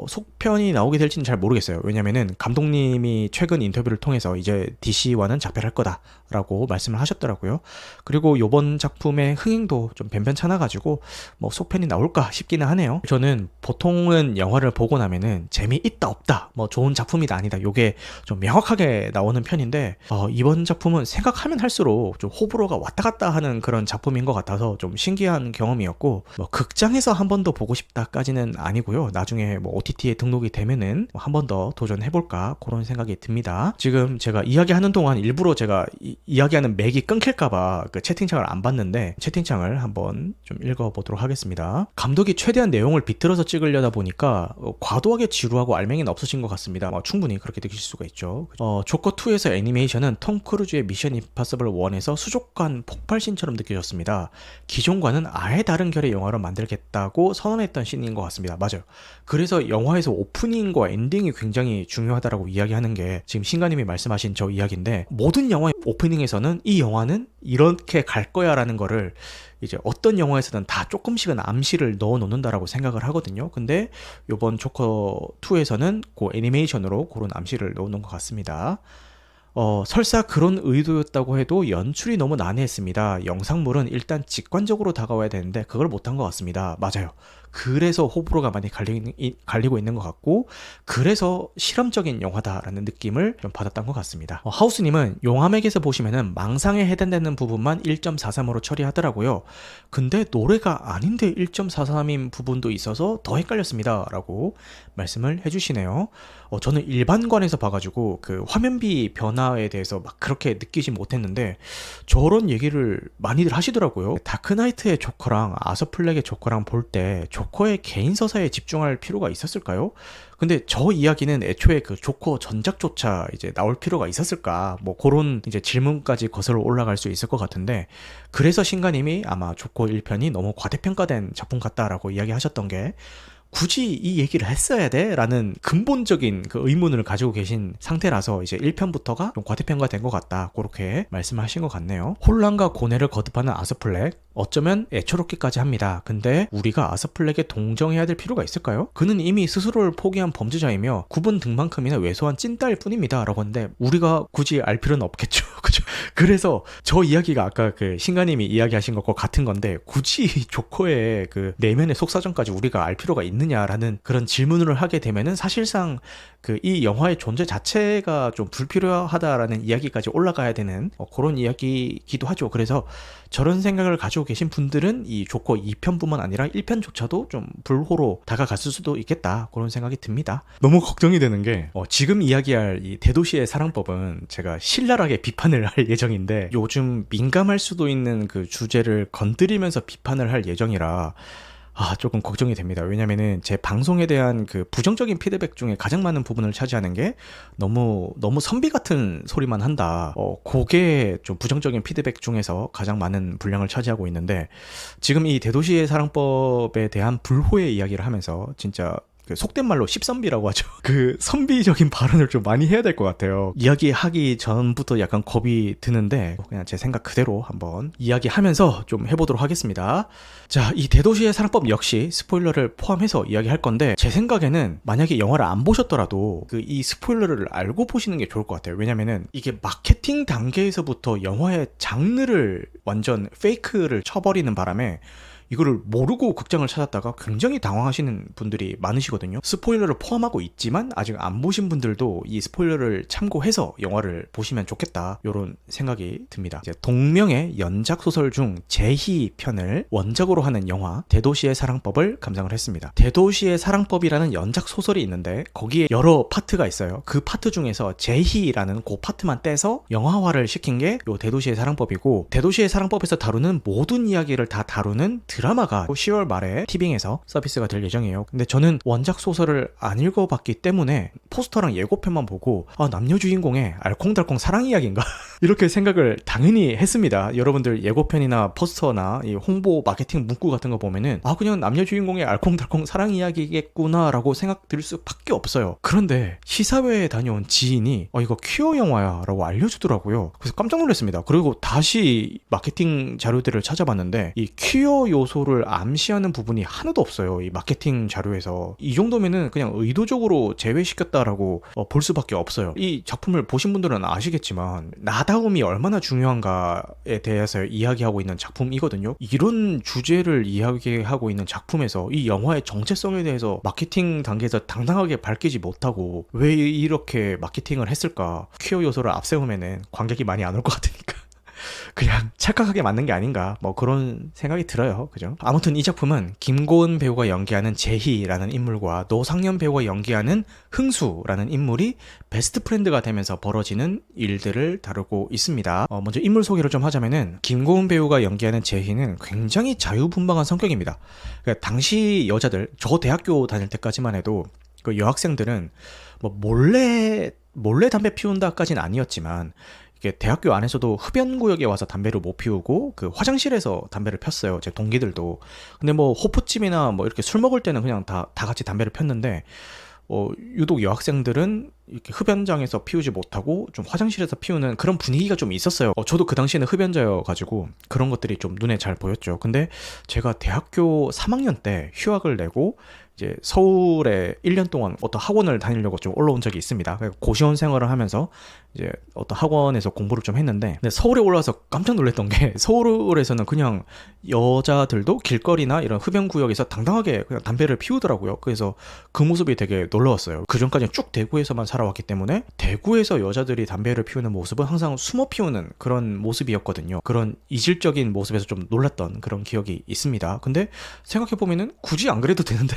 속편이 나오게 될지는 잘 모르겠어요. 왜냐면은 감독님이 최근 인터뷰를 통해서 이제 DC와는 작별할 거다라고 말씀을 하셨더라고요. 그리고 요번 작품의 흥행도 좀 변변찮아가지고 뭐 속편이 나올까 싶기는 하네요. 저는 보통은 영화를 보고 나면은 재미있다 없다 뭐 좋은 작품이다 아니다 요게 좀 명확하게 나오는 편인데 이번 작품은 생각하면 할수록 좀 호불호가 왔다 갔다 하는 그런 작품인 것 같아서 좀 신기한 경험이었고 뭐 극장에서 한 번 더 보고 싶다까지는 아니고요. 나중에 뭐 OTT에 등록이 되면은 한 번 더 도전해볼까 그런 생각이 듭니다. 지금 제가 이야기하는 동안 일부러 제가 이야기하는 맥이 끊길까봐 그 채팅창을 안 봤는데 채팅창을 한번 좀 읽어보도록 하겠습니다. 감독이 최대한 내용을 비틀어서 찍으려다 보니까 과도하게 지루하고 알맹이는 없어진 것 같습니다. 충분히 그렇게 느끼실 수가 있죠. 조커2에서 애니메이션은 톰 크루즈의 미션 임파서블 1에서 수족관 폭발신처럼 느껴졌습니다. 기존과는 아예 다른 결의 영화를 만들겠다고 선언했던 씬인 것 같습니다. 맞아요. 그래서 영화에서 오프닝과 엔딩이 굉장히 중요하다라고 이야기하는 게 지금 신가님이 말씀하신 저 이야기인데 모든 영화의 오프닝에서는 이 영화는 이렇게 갈 거야 라는 거를 이제 어떤 영화에서는 다 조금씩은 암시를 넣어 놓는다라고 생각을 하거든요. 근데 요번 조커2에서는 그 애니메이션으로 그런 암시를 넣어 놓은 것 같습니다. 설사 그런 의도였다고 해도 연출이 너무 난해했습니다. 영상물은 일단 직관적으로 다가와야 되는데 그걸 못한 것 같습니다. 맞아요. 그래서 호불호가 많이 갈리고 있는 것 같고 그래서 실험적인 영화다라는 느낌을 좀 받았던 것 같습니다. 하우스님은 용화맥에서 보시면은 망상에 해당되는 부분만 1.43으로 처리하더라고요. 근데 노래가 아닌데 1.43인 부분도 있어서 더 헷갈렸습니다 라고 말씀을 해주시네요. 저는 일반관에서 봐가지고 그 화면비 변화에 대해서 막 그렇게 느끼지 못했는데 저런 얘기를 많이들 하시더라고요. 다크나이트의 조커랑 아서플렉의 조커랑 볼 때 조커의 개인 서사에 집중할 필요가 있었을까요? 근데 저 이야기는 애초에 그 조커 전작조차 이제 나올 필요가 있었을까? 뭐 그런 이제 질문까지 거슬러 올라갈 수 있을 것 같은데, 그래서 신가님이 아마 조커 1편이 너무 과대평가된 작품 같다라고 이야기하셨던 게, 굳이 이 얘기를 했어야 돼? 라는 근본적인 그 의문을 가지고 계신 상태라서 이제 1편부터가 좀 과대평가된 것 같다, 그렇게 말씀하신 것 같네요. 혼란과 고뇌를 거듭하는 아스플렉, 어쩌면 애처롭기까지 합니다. 근데 우리가 아스플렉에 동정해야 될 필요가 있을까요? 그는 이미 스스로를 포기한 범죄자이며 구분 등만큼이나 왜소한 찐따일 뿐입니다, 라고 하는데 우리가 굳이 알 필요는 없겠죠. 그죠? 그래서 저 이야기가 아까 그 신가님이 이야기하신 것과 같은 건데, 굳이 조커의 그 내면의 속사정까지 우리가 알 필요가 있느냐라는 그런 질문을 하게 되면은 사실상 그 이 영화의 존재 자체가 좀 불필요하다라는 이야기까지 올라가야 되는 그런 이야기이기도 하죠. 그래서 저런 생각을 가지고 계신 분들은 이 조커 2편뿐만 아니라 1편조차도 좀 불호로 다가갔을 수도 있겠다, 그런 생각이 듭니다. 너무 걱정이 되는 게 지금 이야기할 이 대도시의 사랑법은 제가 신랄하게 비판을 할 예정인데, 요즘 민감할 수도 있는 그 주제를 건드리면서 비판을 할 예정이라 조금 걱정이 됩니다. 왜냐면은 제 방송에 대한 그 부정적인 피드백 중에 가장 많은 부분을 차지하는 게 너무 선비 같은 소리만 한다. 그게 좀 부정적인 피드백 중에서 가장 많은 분량을 차지하고 있는데, 지금 이 대도시의 사랑법에 대한 불호의 이야기를 하면서 진짜 그 속된 말로 십선비라고 하죠. 그 선비적인 발언을 좀 많이 해야 될 것 같아요. 이야기하기 전부터 약간 겁이 드는데 그냥 제 생각 그대로 한번 이야기하면서 좀 해보도록 하겠습니다. 자, 이 대도시의 사랑법 역시 스포일러를 포함해서 이야기할 건데, 제 생각에는 만약에 영화를 안 보셨더라도 그 이 스포일러를 알고 보시는 게 좋을 것 같아요. 왜냐면은 이게 마케팅 단계에서부터 영화의 장르를 완전 페이크를 쳐버리는 바람에 이거를 모르고 극장을 찾았다가 굉장히 당황하시는 분들이 많으시거든요. 스포일러를 포함하고 있지만 아직 안 보신 분들도 이 스포일러를 참고해서 영화를 보시면 좋겠다, 이런 생각이 듭니다. 이제 동명의 연작 소설 중 제희 편을 원작으로 하는 영화 대도시의 사랑법을 감상을 했습니다. 대도시의 사랑법이라는 연작 소설이 있는데 거기에 여러 파트가 있어요. 그 파트 중에서 제희라는 그 파트만 떼서 영화화를 시킨 게 요 대도시의 사랑법이고, 대도시의 사랑법에서 다루는 모든 이야기를 다 다루는 드라마가 10월 말에 티빙에서 서비스가 될 예정이에요. 근데 저는 원작 소설을 안 읽어봤기 때문에 포스터랑 예고편만 보고 남녀 주인공의 알콩달콩 사랑 이야기인가? 이렇게 생각을 당연히 했습니다. 여러분들 예고편이나 포스터나 이 홍보 마케팅 문구 같은 거 보면은 그냥 남녀 주인공의 알콩달콩 사랑 이야기겠구나 라고 생각 들 수밖에 없어요. 그런데 시사회에 다녀온 지인이 이거 퀴어 영화야 라고 알려주더라고요. 그래서 깜짝 놀랐습니다. 그리고 다시 마케팅 자료들을 찾아봤는데 이 퀴어 요소를 암시하는 부분이 하나도 없어요, 이 마케팅 자료에서. 이 정도면은 그냥 의도적으로 제외시켰다라고 볼 수밖에 없어요. 이 작품을 보신 분들은 아시겠지만 나다움이 얼마나 중요한가에 대해서 이야기하고 있는 작품이거든요. 이런 주제를 이야기하고 있는 작품에서 이 영화의 정체성에 대해서 마케팅 단계에서 당당하게 밝히지 못하고 왜 이렇게 마케팅을 했을까? 퀴어 요소를 앞세우면은 관객이 많이 안 올 것 같으니까 그냥 착각하게 만든 게 아닌가, 뭐 그런 생각이 들어요. 그죠? 아무튼 이 작품은 김고은 배우가 연기하는 제희라는 인물과 노상현 배우가 연기하는 흥수라는 인물이 베스트 프렌드가 되면서 벌어지는 일들을 다루고 있습니다. 먼저 인물 소개를 좀 하자면은, 김고은 배우가 연기하는 제희는 굉장히 자유분방한 성격입니다. 그러니까 당시 여자들, 저 대학교 다닐 때까지만 해도 그 여학생들은 뭐 몰래 담배 피운다까지는 아니었지만, 이게 대학교 안에서도 흡연구역에 와서 담배를 못 피우고 그 화장실에서 담배를 폈어요, 제 동기들도. 근데 뭐 호프집이나 뭐 이렇게 술 먹을 때는 그냥 다 같이 담배를 폈는데, 유독 여학생들은 이렇게 흡연장에서 피우지 못하고 좀 화장실에서 피우는 그런 분위기가 좀 있었어요. 저도 그 당시에는 흡연자여가지고 그런 것들이 좀 눈에 잘 보였죠. 근데 제가 대학교 3학년 때 휴학을 내고 이제 서울에 1년 동안 어떤 학원을 다니려고 좀 올라온 적이 있습니다. 고시원 생활을 하면서 이제 어떤 학원에서 공부를 좀 했는데, 근데 서울에 올라와서 깜짝 놀랐던 게, 서울에서는 그냥 여자들도 길거리나 이런 흡연 구역에서 당당하게 그냥 담배를 피우더라고요. 그래서 그 모습이 되게 놀라웠어요. 그 전까지는 쭉 대구에서만 살아왔기 때문에 대구에서 여자들이 담배를 피우는 모습은 항상 숨어 피우는 그런 모습이었거든요. 그런 이질적인 모습에서 좀 놀랐던 그런 기억이 있습니다. 근데 생각해보면은 굳이 안 그래도 되는데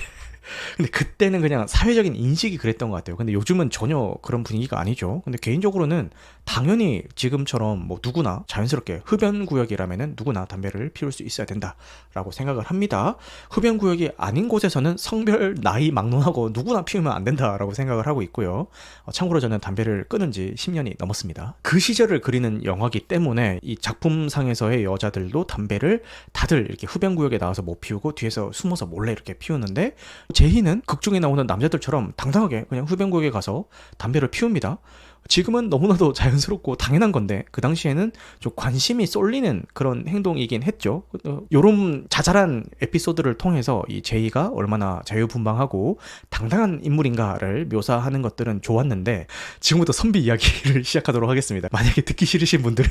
근데 그때는 그냥 사회적인 인식이 그랬던 것 같아요. 근데 요즘은 전혀 그런 분위기가 아니죠. 근데 개인적으로는 당연히 지금처럼 뭐 누구나 자연스럽게 흡연 구역이라면은 누구나 담배를 피울 수 있어야 된다라고 생각을 합니다. 흡연 구역이 아닌 곳에서는 성별, 나이 막론하고 누구나 피우면 안 된다라고 생각을 하고 있고요. 참고로 저는 담배를 끊은 지 10년이 넘었습니다. 그 시절을 그리는 영화기 때문에 이 작품상에서의 여자들도 담배를 다들 이렇게 흡연 구역에 나와서 못 피우고 뒤에서 숨어서 몰래 이렇게 피우는데, 제희는 극중에 나오는 남자들처럼 당당하게 그냥 흡연 구역에 가서 담배를 피웁니다. 지금은 너무나도 자연스럽고 당연한 건데 그 당시에는 좀 관심이 쏠리는 그런 행동이긴 했죠. 요런 자잘한 에피소드를 통해서 이 제이가 얼마나 자유분방하고 당당한 인물인가를 묘사하는 것들은 좋았는데, 지금부터 선비 이야기를 시작하도록 하겠습니다. 만약에 듣기 싫으신 분들은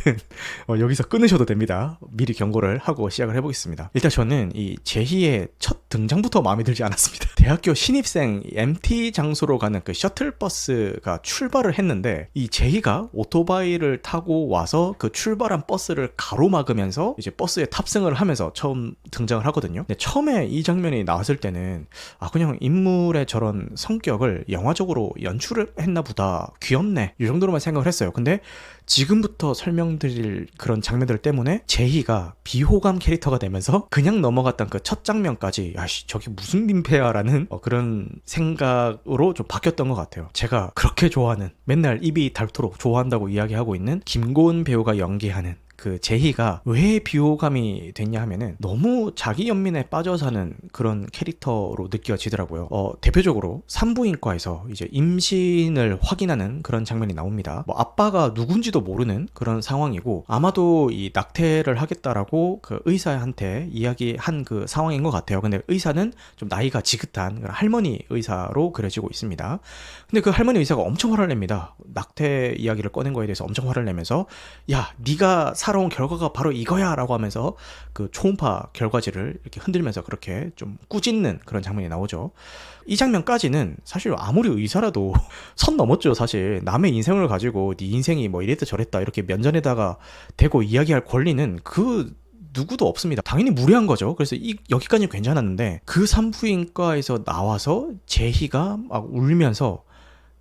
여기서 끊으셔도 됩니다. 미리 경고를 하고 시작을 해보겠습니다. 일단 저는 이 제희의 첫 등장부터 마음에 들지 않았습니다. 대학교 신입생 MT 장소로 가는 그 셔틀버스가 출발을 했는데 이 제이가 오토바이를 타고 와서 그 출발한 버스를 가로막으면서 이제 버스에 탑승을 하면서 처음 등장을 하거든요. 근데 처음에 이 장면이 나왔을 때는 그냥 인물의 저런 성격을 영화적으로 연출을 했나 보다, 귀엽네, 이 정도로만 생각을 했어요. 근데 지금부터 설명드릴 그런 장면들 때문에 제희가 비호감 캐릭터가 되면서 그냥 넘어갔던 그 첫 장면까지 야씨 저게 무슨 민폐야라는 그런 생각으로 좀 바뀌었던 것 같아요. 제가 그렇게 좋아하는, 맨날 입이 닳도록 좋아한다고 이야기하고 있는 김고은 배우가 연기하는 그 제희가 왜 비호감이 됐냐 하면은 너무 자기 연민에 빠져 사는 그런 캐릭터로 느껴지더라고요. 대표적으로 산부인과에서 이제 임신을 확인하는 그런 장면이 나옵니다. 뭐 아빠가 누군지도 모르는 그런 상황이고, 아마도 이 낙태를 하겠다라고 그 의사한테 이야기한 그 상황인 것 같아요. 근데 의사는 좀 나이가 지긋한 할머니 의사로 그려지고 있습니다. 근데 그 할머니 의사가 엄청 화를 냅니다. 낙태 이야기를 꺼낸 거에 대해서 엄청 화를 내면서 야 네가 살아온 결과가 바로 이거야 라고 하면서 그 초음파 결과지를 이렇게 흔들면서 그렇게 좀 꾸짖는 그런 장면이 나오죠. 이 장면까지는 사실 아무리 의사라도 선 넘었죠. 사실 남의 인생을 가지고 네 인생이 뭐 이랬다 저랬다 이렇게 면전에다가 대고 이야기할 권리는 그 누구도 없습니다. 당연히 무례한 거죠. 그래서 여기까지는 괜찮았는데 그 산부인과에서 나와서 제희가 막 울면서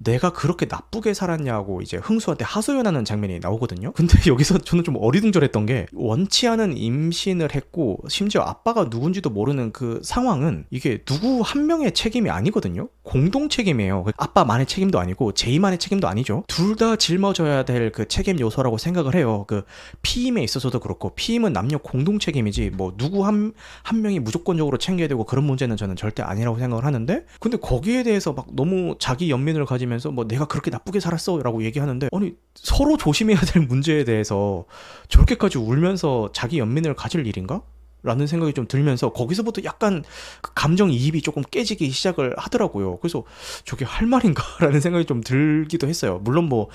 내가 그렇게 나쁘게 살았냐고 이제 흥수한테 하소연하는 장면이 나오거든요. 근데 여기서 저는 좀 어리둥절했던 게, 원치 않은 임신을 했고 심지어 아빠가 누군지도 모르는 그 상황은 이게 누구 한 명의 책임이 아니거든요. 공동 책임이에요. 아빠만의 책임도 아니고 제이만의 책임도 아니죠. 둘 다 짊어져야 될 그 책임 요소라고 생각을 해요. 그 피임에 있어서도 그렇고, 피임은 남녀 공동 책임이지 뭐 누구 한 명이 무조건적으로 챙겨야 되고 그런 문제는 저는 절대 아니라고 생각을 하는데, 근데 거기에 대해서 막 너무 자기 연민을 가지면서 뭐 내가 그렇게 나쁘게 살았어 라고 얘기하는데, 아니 서로 조심해야 될 문제에 대해서 저렇게까지 울면서 자기 연민을 가질 일인가? 라는 생각이 좀 들면서 거기서부터 약간 그 감정이입이 조금 깨지기 시작을 하더라고요. 그래서 저게 할 말인가? 라는 생각이 좀 들기도 했어요. 물론 뭐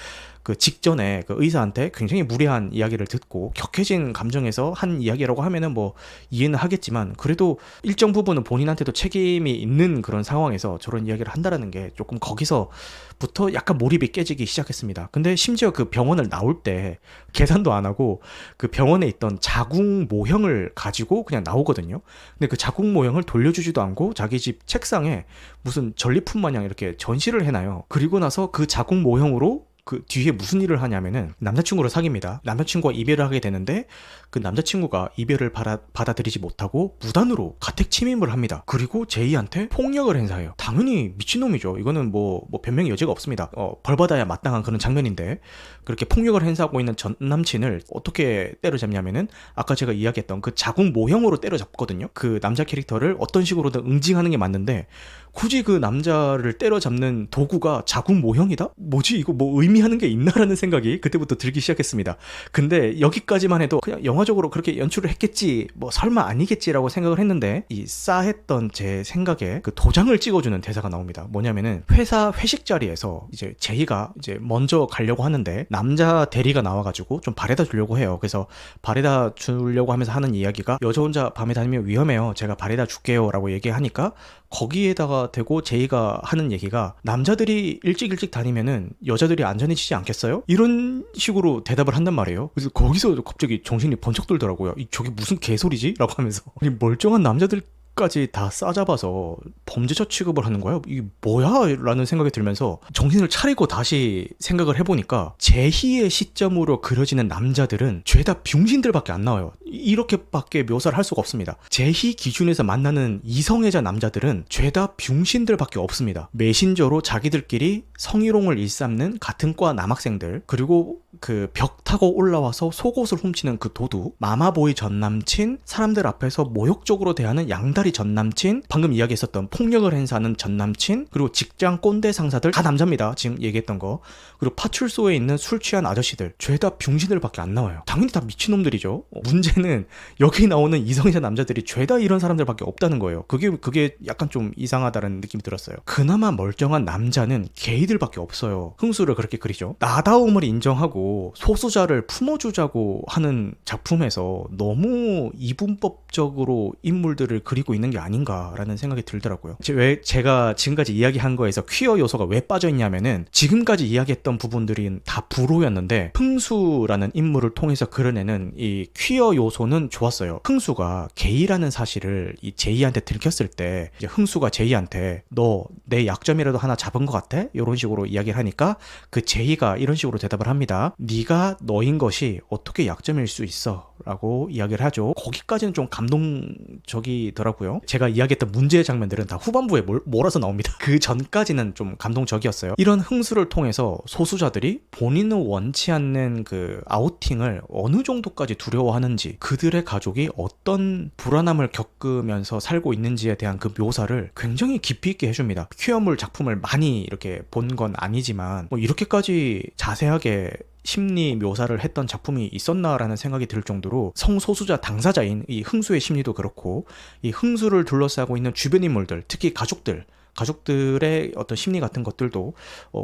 그 직전에 그 의사한테 굉장히 무례한 이야기를 듣고 격해진 감정에서 한 이야기라고 하면은 뭐 이해는 하겠지만, 그래도 일정 부분은 본인한테도 책임이 있는 그런 상황에서 저런 이야기를 한다라는 게 조금 거기서부터 약간 몰입이 깨지기 시작했습니다. 근데 심지어 그 병원을 나올 때 계산도 안 하고 그 병원에 있던 자궁 모형을 가지고 그냥 나오거든요. 근데 그 자궁 모형을 돌려주지도 않고 자기 집 책상에 무슨 전리품 마냥 이렇게 전시를 해놔요. 그리고 나서 그 자궁 모형으로 그 뒤에 무슨 일을 하냐면은 남자친구를 사귀입니다. 남자친구와 이별을 하게 되는데 그 남자친구가 이별을 받아들이지 못하고 무단으로 가택 침입을 합니다. 그리고 제이한테 폭력을 행사해요. 당연히 미친놈이죠. 이거는 뭐 변명의 여지가 없습니다. 벌받아야 마땅한 그런 장면인데, 그렇게 폭력을 행사하고 있는 전 남친을 어떻게 때려잡냐면은 아까 제가 이야기했던 그 자궁 모형으로 때려잡거든요. 그 남자 캐릭터를 어떤 식으로든 응징하는 게 맞는데 굳이 그 남자를 때려잡는 도구가 자궁 모형이다? 뭐지 이거 뭐 의미하는 게 있나라는 생각이 그때부터 들기 시작했습니다. 근데 여기까지만 해도 그냥 영화적으로 그렇게 연출을 했겠지, 뭐 설마 아니겠지라고 생각을 했는데, 이 싸했던 제 생각에 그 도장을 찍어주는 대사가 나옵니다. 뭐냐면은 회사 회식 자리에서 이제 제이가 이제 먼저 가려고 하는데 남자 대리가 나와가지고 좀 바래다 주려고 해요. 그래서 바래다 주려고 하면서 하는 이야기가 여자 혼자 밤에 다니면 위험해요. 제가 바래다 줄게요 라고 얘기하니까 거기에다가 대고 제이가 하는 얘기가 남자들이 일찍 다니면은 여자들이 안전해지지 않겠어요? 이런 식으로 대답을 한단 말이에요. 그래서 거기서 갑자기 정신이 번쩍 들더라고요. 저게 무슨 개소리지? 라고 하면서 아니 멀쩡한 남자들 끝까지 다 싸잡아서 범죄자 취급을 하는 거야? 이게 뭐야? 라는 생각이 들면서 정신을 차리고 다시 생각을 해보니까 제희의 시점으로 그려지는 남자들은 죄다 병신들밖에 안 나와요. 이렇게밖에 묘사를 할 수가 없습니다. 제희 기준에서 만나는 이성애자 남자들은 죄다 병신들밖에 없습니다. 메신저로 자기들끼리 성희롱을 일삼는 같은 과 남학생들, 그리고 그 벽 타고 올라와서 속옷을 훔치는 그 도둑, 마마보이 전남친, 사람들 앞에서 모욕적으로 대하는 양다리 전남친, 방금 이야기했었던 폭력을 행사하는 전남친, 그리고 직장 꼰대 상사들 다 남자입니다. 지금 얘기했던 거. 그리고 파출소에 있는 술 취한 아저씨들, 죄다 병신들밖에 안 나와요. 당연히 다 미친놈들이죠. 문제는 여기 나오는 이성애자 남자들이 죄다 이런 사람들밖에 없다는 거예요. 그게 약간 좀 이상하다는 느낌이 들었어요. 그나마 멀쩡한 남자는 게이들밖에 없어요. 흥수를 그렇게 그리죠. 나다움을 인정하고 소수자를 품어주자고 하는 작품에서 너무 이분법적으로 인물들을 그리고 있는 게 아닌가라는 생각이 들더라고요. 왜 제가 지금까지 이야기한 거에서 퀴어 요소가 왜 빠져있냐면은 지금까지 이야기했던 부분들이 다 불호였는데 흥수라는 인물을 통해서 그려내는 이 퀴어 요소는 좋았어요. 흥수가 게이라는 사실을 이 제이한테 들켰을 때 이제 흥수가 제이한테 너 내 약점이라도 하나 잡은 것 같아? 이런 식으로 이야기를 하니까 그 제이가 이런 식으로 대답을 합니다. 네가 너인 것이 어떻게 약점일 수 있어? 라고 이야기를 하죠. 거기까지는 좀 감동적이더라고요. 제가 이야기했던 문제의 장면들은 다 후반부에 몰아서 나옵니다. 그 전까지는 좀 감동적이었어요. 이런 흥수를 통해서 소수자들이 본인은 원치 않는 그 아우팅을 어느 정도까지 두려워하는지, 그들의 가족이 어떤 불안함을 겪으면서 살고 있는지에 대한 그 묘사를 굉장히 깊이 있게 해줍니다. 퀴어물 작품을 많이 이렇게 본 건 아니지만 뭐 이렇게까지 자세하게 심리 묘사를 했던 작품이 있었나라는 생각이 들 정도로 성소수자 당사자인 이 흥수의 심리도 그렇고 이 흥수를 둘러싸고 있는 주변 인물들, 특히 가족들의 어떤 심리 같은 것들도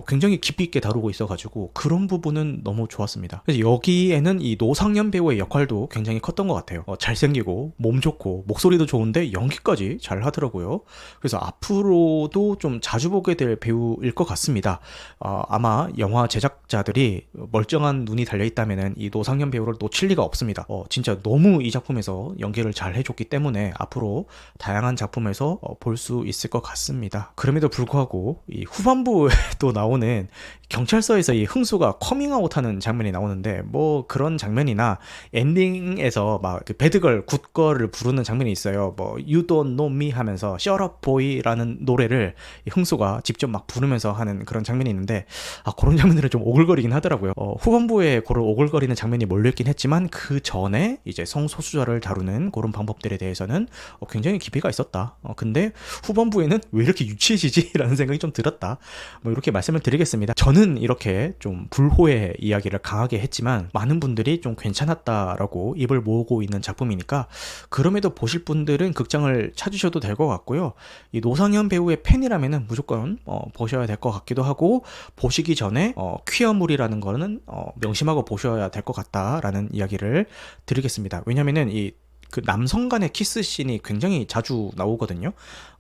굉장히 깊이 있게 다루고 있어가지고 그런 부분은 너무 좋았습니다. 그래서 여기에는 이 노상연 배우의 역할도 굉장히 컸던 것 같아요. 잘생기고 몸 좋고 목소리도 좋은데 연기까지 잘 하더라고요. 그래서 앞으로도 좀 자주 보게 될 배우일 것 같습니다. 아마 영화 제작자들이 멀쩡한 눈이 달려있다면 이 노상연 배우를 놓칠 리가 없습니다. 진짜 너무 이 작품에서 연기를 잘 해줬기 때문에 앞으로 다양한 작품에서 볼 수 있을 것 같습니다. 그럼에도 불구하고 이 후반부에 또 나오는 경찰서에서 이 흥수가 커밍아웃하는 장면이 나오는데 뭐 그런 장면이나 엔딩에서 막 그 배드걸 굿걸을 부르는 장면이 있어요. 뭐 You Don't Know Me 하면서 Shut Up Boy라는 노래를 이 흥수가 직접 막 부르면서 하는 그런 장면이 있는데 그런 장면들은 좀 오글거리긴 하더라고요. 후반부에 그런 오글거리는 장면이 몰려있긴 했지만 그 전에 이제 성소수자를 다루는 그런 방법들에 대해서는 굉장히 깊이가 있었다. 근데 후반부에는 왜 이렇게 유치해지지? 라는 생각이 좀 들었다. 뭐 이렇게 말씀을 드리겠습니다. 저는 이렇게 좀 불호의 이야기를 강하게 했지만 많은 분들이 좀 괜찮았다라고 입을 모으고 있는 작품이니까 그럼에도 보실 분들은 극장을 찾으셔도 될 것 같고요. 이 노상현 배우의 팬이라면은 무조건 보셔야 될 것 같기도 하고 보시기 전에 퀴어물이라는 거는 명심하고 보셔야 될 것 같다라는 이야기를 드리겠습니다. 왜냐면은 그 남성 간의 키스 씬이 굉장히 자주 나오거든요.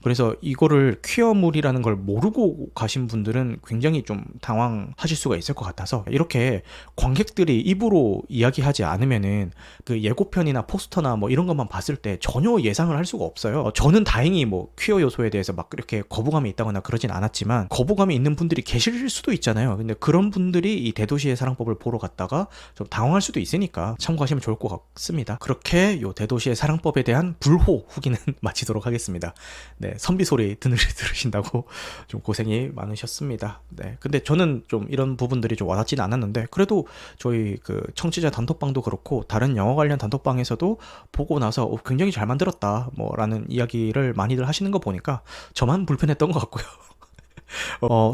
그래서 이거를 퀴어물이라는 걸 모르고 가신 분들은 굉장히 좀 당황하실 수가 있을 것 같아서 이렇게 관객들이 입으로 이야기하지 않으면은 그 예고편이나 포스터나 뭐 이런 것만 봤을 때 전혀 예상을 할 수가 없어요. 저는 다행히 뭐 퀴어 요소에 대해서 막 이렇게 거부감이 있다거나 그러진 않았지만 거부감이 있는 분들이 계실 수도 있잖아요. 근데 그런 분들이 이 대도시의 사랑법을 보러 갔다가 좀 당황할 수도 있으니까 참고하시면 좋을 것 같습니다. 그렇게 요 대도시의 사랑법에 대한 불호 후기는 마치도록 하겠습니다. 네, 선비 소리 들으신다고 좀 고생이 많으셨습니다. 네, 근데 저는 좀 이런 부분들이 좀 와닿지는 않았는데 그래도 저희 그 청취자 단톡방도 그렇고 다른 영화 관련 단톡방에서도 보고 나서 굉장히 잘 만들었다 라는 이야기를 많이들 하시는 거 보니까 저만 불편했던 것 같고요.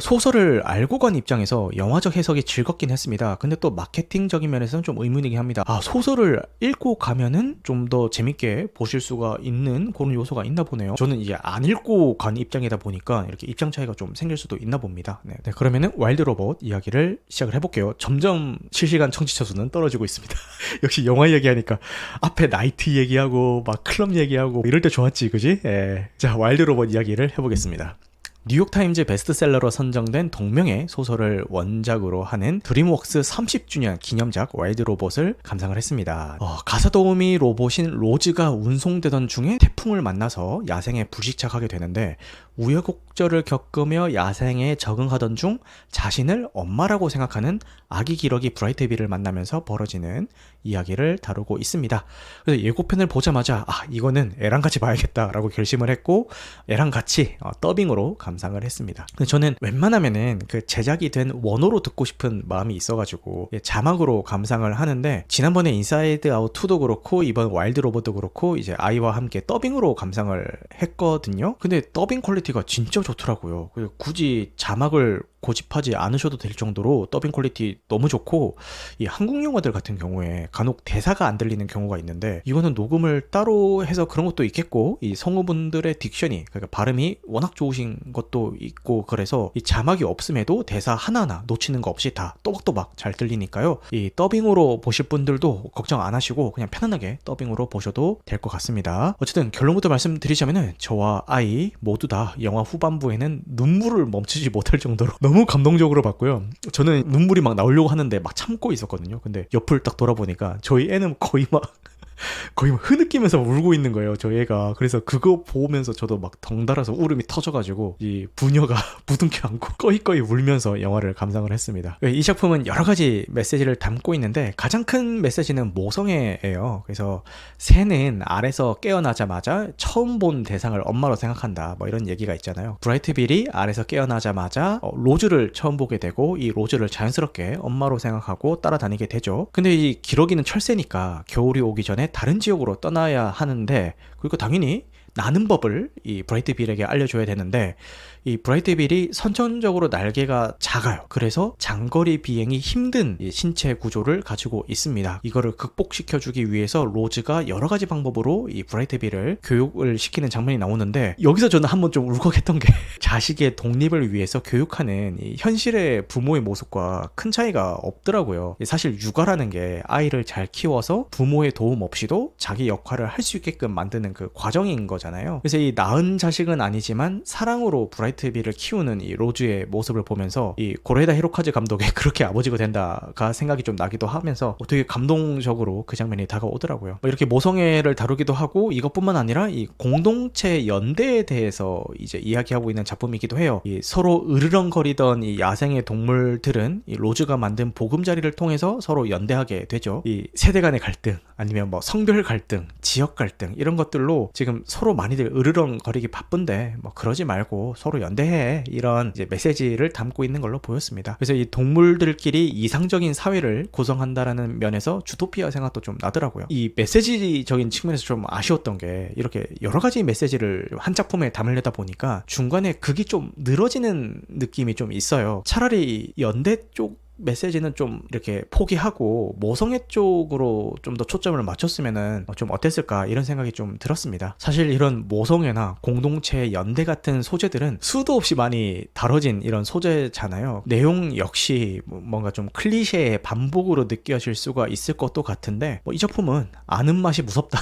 소설을 알고 간 입장에서 영화적 해석이 즐겁긴 했습니다. 근데 또 마케팅적인 면에서는 좀 의문이긴 합니다. 소설을 읽고 가면은 좀 더 재밌게 보실 수가 있는 그런 요소가 있나 보네요. 저는 이제 안 읽고 간 입장이다 보니까 이렇게 입장 차이가 좀 생길 수도 있나 봅니다. 네, 그러면은 와일드 로봇 이야기를 시작을 해볼게요. 점점 실시간 청취자 수는 떨어지고 있습니다. 역시 영화 얘기하니까 앞에 나이트 얘기하고 막 클럽 얘기하고 이럴 때 좋았지, 그지? 자, 와일드 로봇 이야기를 해보겠습니다. 뉴욕타임즈 베스트셀러로 선정된 동명의 소설을 원작으로 하는 드림웍스 30주년 기념작 와일드 로봇을 감상을 했습니다. 가사도우미 로봇인 로즈가 운송되던 중에 태풍을 만나서 야생에 불식착하게 되는데 우여곡절을 겪으며 야생에 적응하던 중 자신을 엄마라고 생각하는 아기 기러기 브라이트비를 만나면서 벌어지는 이야기를 다루고 있습니다. 그래서 예고편을 보자마자 이거는 애랑 같이 봐야겠다라고 결심을 했고 애랑 같이 더빙으로 감상을 했습니다. 근데 저는 웬만하면은 그 제작이 된 원어로 듣고 싶은 마음이 있어가지고 자막으로 감상을 하는데 지난번에 인사이드 아웃 2도 그렇고 이번 와일드 로봇도 그렇고 이제 아이와 함께 더빙으로 감상을 했거든요. 근데 더빙 퀄리티가 진짜 좋더라고요. 굳이 자막을 고집하지 않으셔도 될 정도로 더빙 퀄리티 너무 좋고 이 한국 영화들 같은 경우에 간혹 대사가 안 들리는 경우가 있는데 이거는 녹음을 따로 해서 그런 것도 있겠고 이 성우분들의 딕션이 그러니까 발음이 워낙 좋으신 것도 있고 그래서 이 자막이 없음에도 대사 하나하나 놓치는 거 없이 다 또박또박 잘 들리니까요. 이 더빙으로 보실 분들도 걱정 안 하시고 그냥 편안하게 더빙으로 보셔도 될 것 같습니다. 어쨌든 결론부터 말씀드리자면은 저와 아이 모두 다 영화 후반부에는 눈물을 멈추지 못할 정도로 너무 감동적으로 봤고요. 저는 눈물이 막 나오려고 하는데 막 참고 있었거든요. 근데 옆을 딱 돌아보니까 저희 애는 거의 막 흐느끼면서 울고 있는 거예요, 저희 애가. 그래서 그거 보면서 저도 막 덩달아서 울음이 터져가지고 이 부녀가 부둥켜 안고 꺼이꺼이 울면서 영화를 감상을 했습니다. 이 작품은 여러 가지 메시지를 담고 있는데 가장 큰 메시지는 모성애예요. 그래서 새는 알에서 깨어나자마자 처음 본 대상을 엄마로 생각한다, 뭐 이런 얘기가 있잖아요. 브라이트빌이 알에서 깨어나자마자 로즈를 처음 보게 되고 이 로즈를 자연스럽게 엄마로 생각하고 따라다니게 되죠. 근데 이 기러기는 철새니까 겨울이 오기 전에 다른 지역으로 떠나야 하는데 그리고 당연히 나는 법을 이 브라이트빌에게 알려줘야 되는데 이 브라이트빌이 선천적으로 날개가 작아요. 그래서 장거리 비행이 힘든 이 신체 구조를 가지고 있습니다. 이거를 극복시켜주기 위해서 로즈가 여러 가지 방법으로 이 브라이트빌을 교육을 시키는 장면이 나오는데 여기서 저는 한번 좀 울컥했던 게 자식의 독립을 위해서 교육하는 이 현실의 부모의 모습과 큰 차이가 없더라고요. 사실 육아라는 게 아이를 잘 키워서 부모의 도움 없이도 자기 역할을 할 수 있게끔 만드는 그 과정인 거잖아요. 그래서 이 낳은 자식은 아니지만 사랑으로 브라이트빌을 키우는 이 로즈의 모습을 보면서 이 고레다 히로카즈 감독의 그렇게 아버지가 된다가 생각이 좀 나기도 하면서 되게 감동적으로 그 장면이 다가오더라고요. 이렇게 모성애를 다루기도 하고 이것뿐만 아니라 이 공동체 연대에 대해서 이제 이야기하고 있는 작품이기도 해요. 이 서로 으르렁거리던 이 야생의 동물들은 이 로즈가 만든 보금자리를 통해서 서로 연대하게 되죠. 이 세대 간의 갈등 아니면 뭐 성별 갈등, 지역 갈등 이런 것들로 지금 서로 많이들 으르렁거리기 바쁜데 뭐 그러지 말고 서로 연대해, 이런 이제 메시지를 담고 있는 걸로 보였습니다. 그래서 이 동물들끼리 이상적인 사회를 구성한다라는 면에서 주토피아 생각도 좀 나더라고요. 이 메시지적인 측면에서 좀 아쉬웠던 게 이렇게 여러 가지 메시지를 한 작품에 담으려다 보니까 중간에 극이 좀 늘어지는 느낌이 좀 있어요. 차라리 연대 쪽 메시지는 좀 이렇게 포기하고 모성애 쪽으로 좀 더 초점을 맞췄으면은 좀 어땠을까 이런 생각이 좀 들었습니다. 사실 이런 모성애나 공동체 연대 같은 소재들은 수도 없이 많이 다뤄진 이런 소재잖아요. 내용 역시 뭔가 좀 클리셰의 반복으로 느껴질 수가 있을 것도 같은데 이 작품은 아는 맛이 무섭다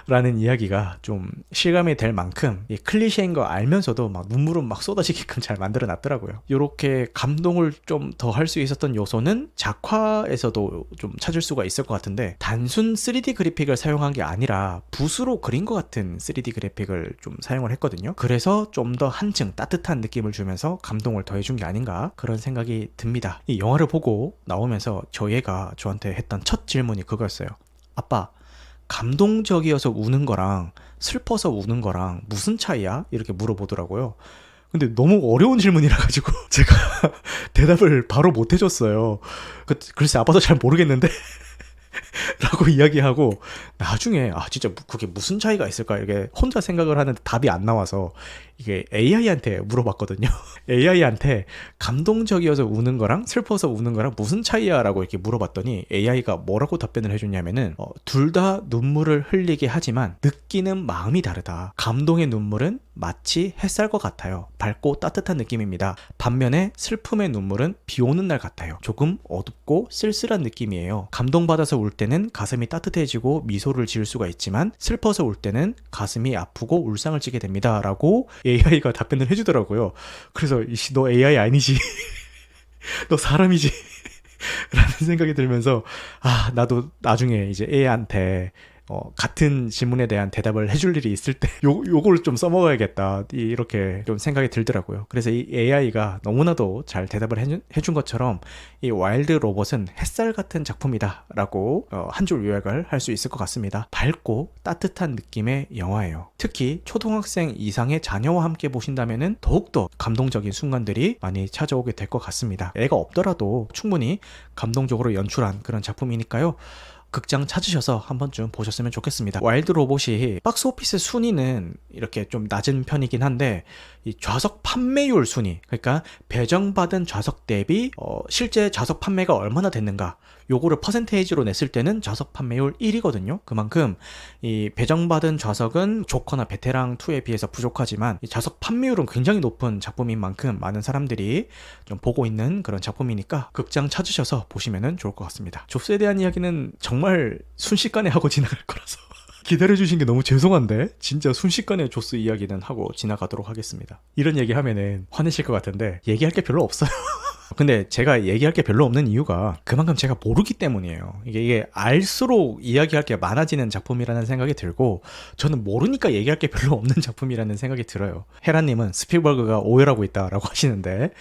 라는 이야기가 좀 실감이 될 만큼 이 클리셰인 거 알면서도 막 눈물은 막 쏟아지게끔 잘 만들어 놨더라고요. 이렇게 감동을 좀 더 할 수 있었던 요소는 작화에서도 좀 찾을 수가 있을 것 같은데 단순 3D 그래픽을 사용한 게 아니라 붓으로 그린 것 같은 3D 그래픽을 좀 사용을 했거든요. 그래서 좀 더 한층 따뜻한 느낌을 주면서 감동을 더해준 게 아닌가 그런 생각이 듭니다. 이 영화를 보고 나오면서 저희 애가 저한테 했던 첫 질문이 그거였어요. 아빠, 감동적이어서 우는 거랑 슬퍼서 우는 거랑 무슨 차이야? 이렇게 물어보더라고요. 근데 너무 어려운 질문이라 가지고 제가 대답을 바로 못 해줬어요. 글쎄 아빠도 잘 모르겠는데 라고 이야기하고 나중에 진짜 그게 무슨 차이가 있을까 이렇게 혼자 생각을 하는데 답이 안 나와서 이게 AI한테 물어봤거든요. AI한테 감동적이어서 우는 거랑 슬퍼서 우는 거랑 무슨 차이야 라고 이렇게 물어봤더니 AI가 뭐라고 답변을 해줬냐면은 둘 다 눈물을 흘리게 하지만 느끼는 마음이 다르다. 감동의 눈물은 마치 햇살과 같아요. 밝고 따뜻한 느낌입니다. 반면에 슬픔의 눈물은 비 오는 날 같아요. 조금 어둡고 쓸쓸한 느낌이에요. 감동받아서 울 때는 가슴이 따뜻해지고 미소를 지을 수가 있지만 슬퍼서 울 때는 가슴이 아프고 울상을 찌게 됩니다 라고 AI가 답변을 해주더라고요. 그래서 이씨 너 AI 아니지 너 사람이지 라는 생각이 들면서 나도 나중에 이제 AI한테 같은 질문에 대한 대답을 해줄 일이 있을 때 요걸 좀 써먹어야겠다 이렇게 좀 생각이 들더라고요. 그래서 이 AI가 너무나도 잘 대답을 해준 것처럼 이 와일드 로봇은 햇살 같은 작품이다 라고 한 줄 요약을 할 수 있을 것 같습니다. 밝고 따뜻한 느낌의 영화예요. 특히 초등학생 이상의 자녀와 함께 보신다면 더욱더 감동적인 순간들이 많이 찾아오게 될 것 같습니다. 애가 없더라도 충분히 감동적으로 연출한 그런 작품이니까요. 극장 찾으셔서 한 번쯤 보셨으면 좋겠습니다. 와일드 로봇이 박스오피스 순위는 이렇게 좀 낮은 편이긴 한데 이 좌석 판매율 순위, 그러니까 배정받은 좌석 대비 실제 좌석 판매가 얼마나 됐는가, 요거를 퍼센테이지로 냈을 때는 좌석 판매율 1위거든요. 그만큼 이 배정받은 좌석은 조커나 베테랑 2에 비해서 부족하지만 이 좌석 판매율은 굉장히 높은 작품인 만큼 많은 사람들이 좀 보고 있는 그런 작품이니까 극장 찾으셔서 보시면 좋을 것 같습니다. 조스에 대한 이야기는 정말 순식간에 하고 지나갈 거라서 기다려주신 게 너무 죄송한데 진짜 순식간에 조스 이야기는 하고 지나가도록 하겠습니다. 이런 얘기 하면은 화내실 것 같은데 얘기할 게 별로 없어요. 근데 제가 얘기할 게 별로 없는 이유가 그만큼 제가 모르기 때문이에요. 이게 알수록 이야기할 게 많아지는 작품이라는 생각이 들고 저는 모르니까 얘기할 게 별로 없는 작품이라는 생각이 들어요. 헤라님은 스필버그가 오해하고 있다라고 하시는데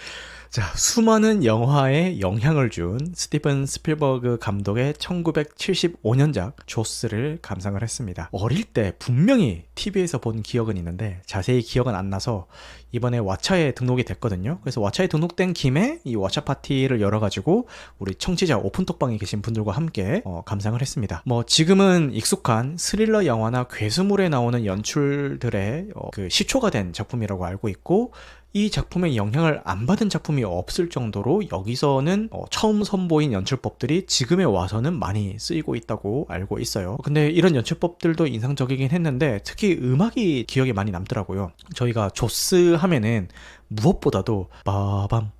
자, 수많은 영화에 영향을 준 스티븐 스필버그 감독의 1975년작 조스를 감상을 했습니다. 어릴 때 분명히 TV에서 본 기억은 있는데 자세히 기억은 안 나서 이번에 왓챠에 등록이 됐거든요. 그래서 왓챠에 등록된 김에 이 왓챠 파티를 열어가지고 우리 청취자 오픈톡방에 계신 분들과 함께 감상을 했습니다. 뭐 지금은 익숙한 스릴러 영화나 괴수물에 나오는 연출들의 그 시초가 된 작품이라고 알고 있고 이 작품의 영향을 안 받은 작품이 없을 정도로 여기서는 처음 선보인 연출법들이 지금에 와서는 많이 쓰이고 있다고 알고 있어요. 근데 이런 연출법들도 인상적이긴 했는데 특히 음악이 기억에 많이 남더라고요. 저희가 조스 하면은 무엇보다도 빠밤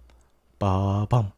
빠밤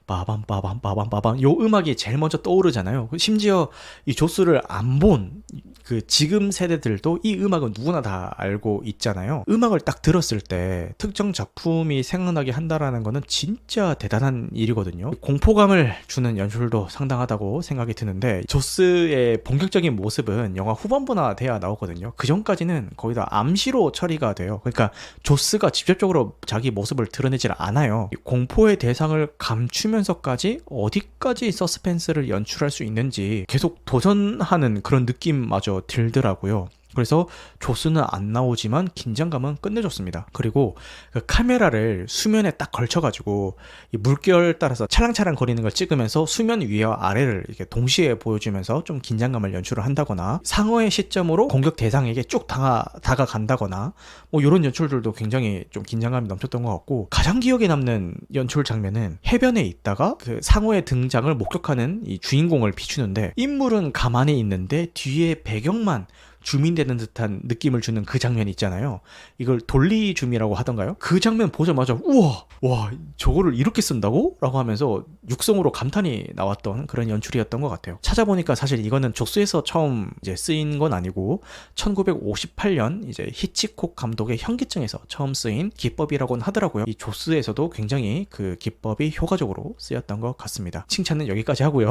빠밤 빠밤 빠밤 빠밤 요 음악이 제일 먼저 떠오르잖아요. 심지어 이 조스를 안 본 그 지금 세대들도 이 음악은 누구나 다 알고 있잖아요. 음악을 딱 들었을 때 특정 작품이 생각나게 한다라는 거는 진짜 대단한 일이거든요. 공포감을 주는 연출도 상당하다고 생각이 드는데 조스의 본격적인 모습은 영화 후반부나 돼야 나오거든요. 그 전까지는 거의 다 암시로 처리가 돼요. 그러니까 조스가 직접적으로 자기 모습을 드러내질 않아요. 공포의 대상을 감추면서까지 어디까지 서스펜스를 연출할 수 있는지 계속 도전하는 그런 느낌마저 들더라고요. 그래서 조스는 안 나오지만 긴장감은 끝내줬습니다. 그리고 그 카메라를 수면에 딱 걸쳐가지고 이 물결 따라서 찰랑찰랑 거리는 걸 찍으면서 수면 위와 아래를 이렇게 동시에 보여주면서 좀 긴장감을 연출을 한다거나 상어의 시점으로 공격 대상에게 쭉 다가간다거나 뭐 이런 연출들도 굉장히 좀 긴장감이 넘쳤던 것 같고 가장 기억에 남는 연출 장면은 해변에 있다가 그 상어의 등장을 목격하는 이 주인공을 비추는데 인물은 가만히 있는데 뒤에 배경만 줌인되는 듯한 느낌을 주는 그 장면 있잖아요. 이걸 돌리 줌이라고 하던가요? 그 장면 보자마자 우와 와 저거를 이렇게 쓴다고? 라고 하면서 육성으로 감탄이 나왔던 그런 연출이었던 것 같아요. 찾아보니까 사실 이거는 조스에서 처음 이제 쓰인 건 아니고 1958년 이제 히치콕 감독의 현기증에서 처음 쓰인 기법이라고는 하더라고요. 이 조스에서도 굉장히 그 기법이 효과적으로 쓰였던 것 같습니다. 칭찬은 여기까지 하고요.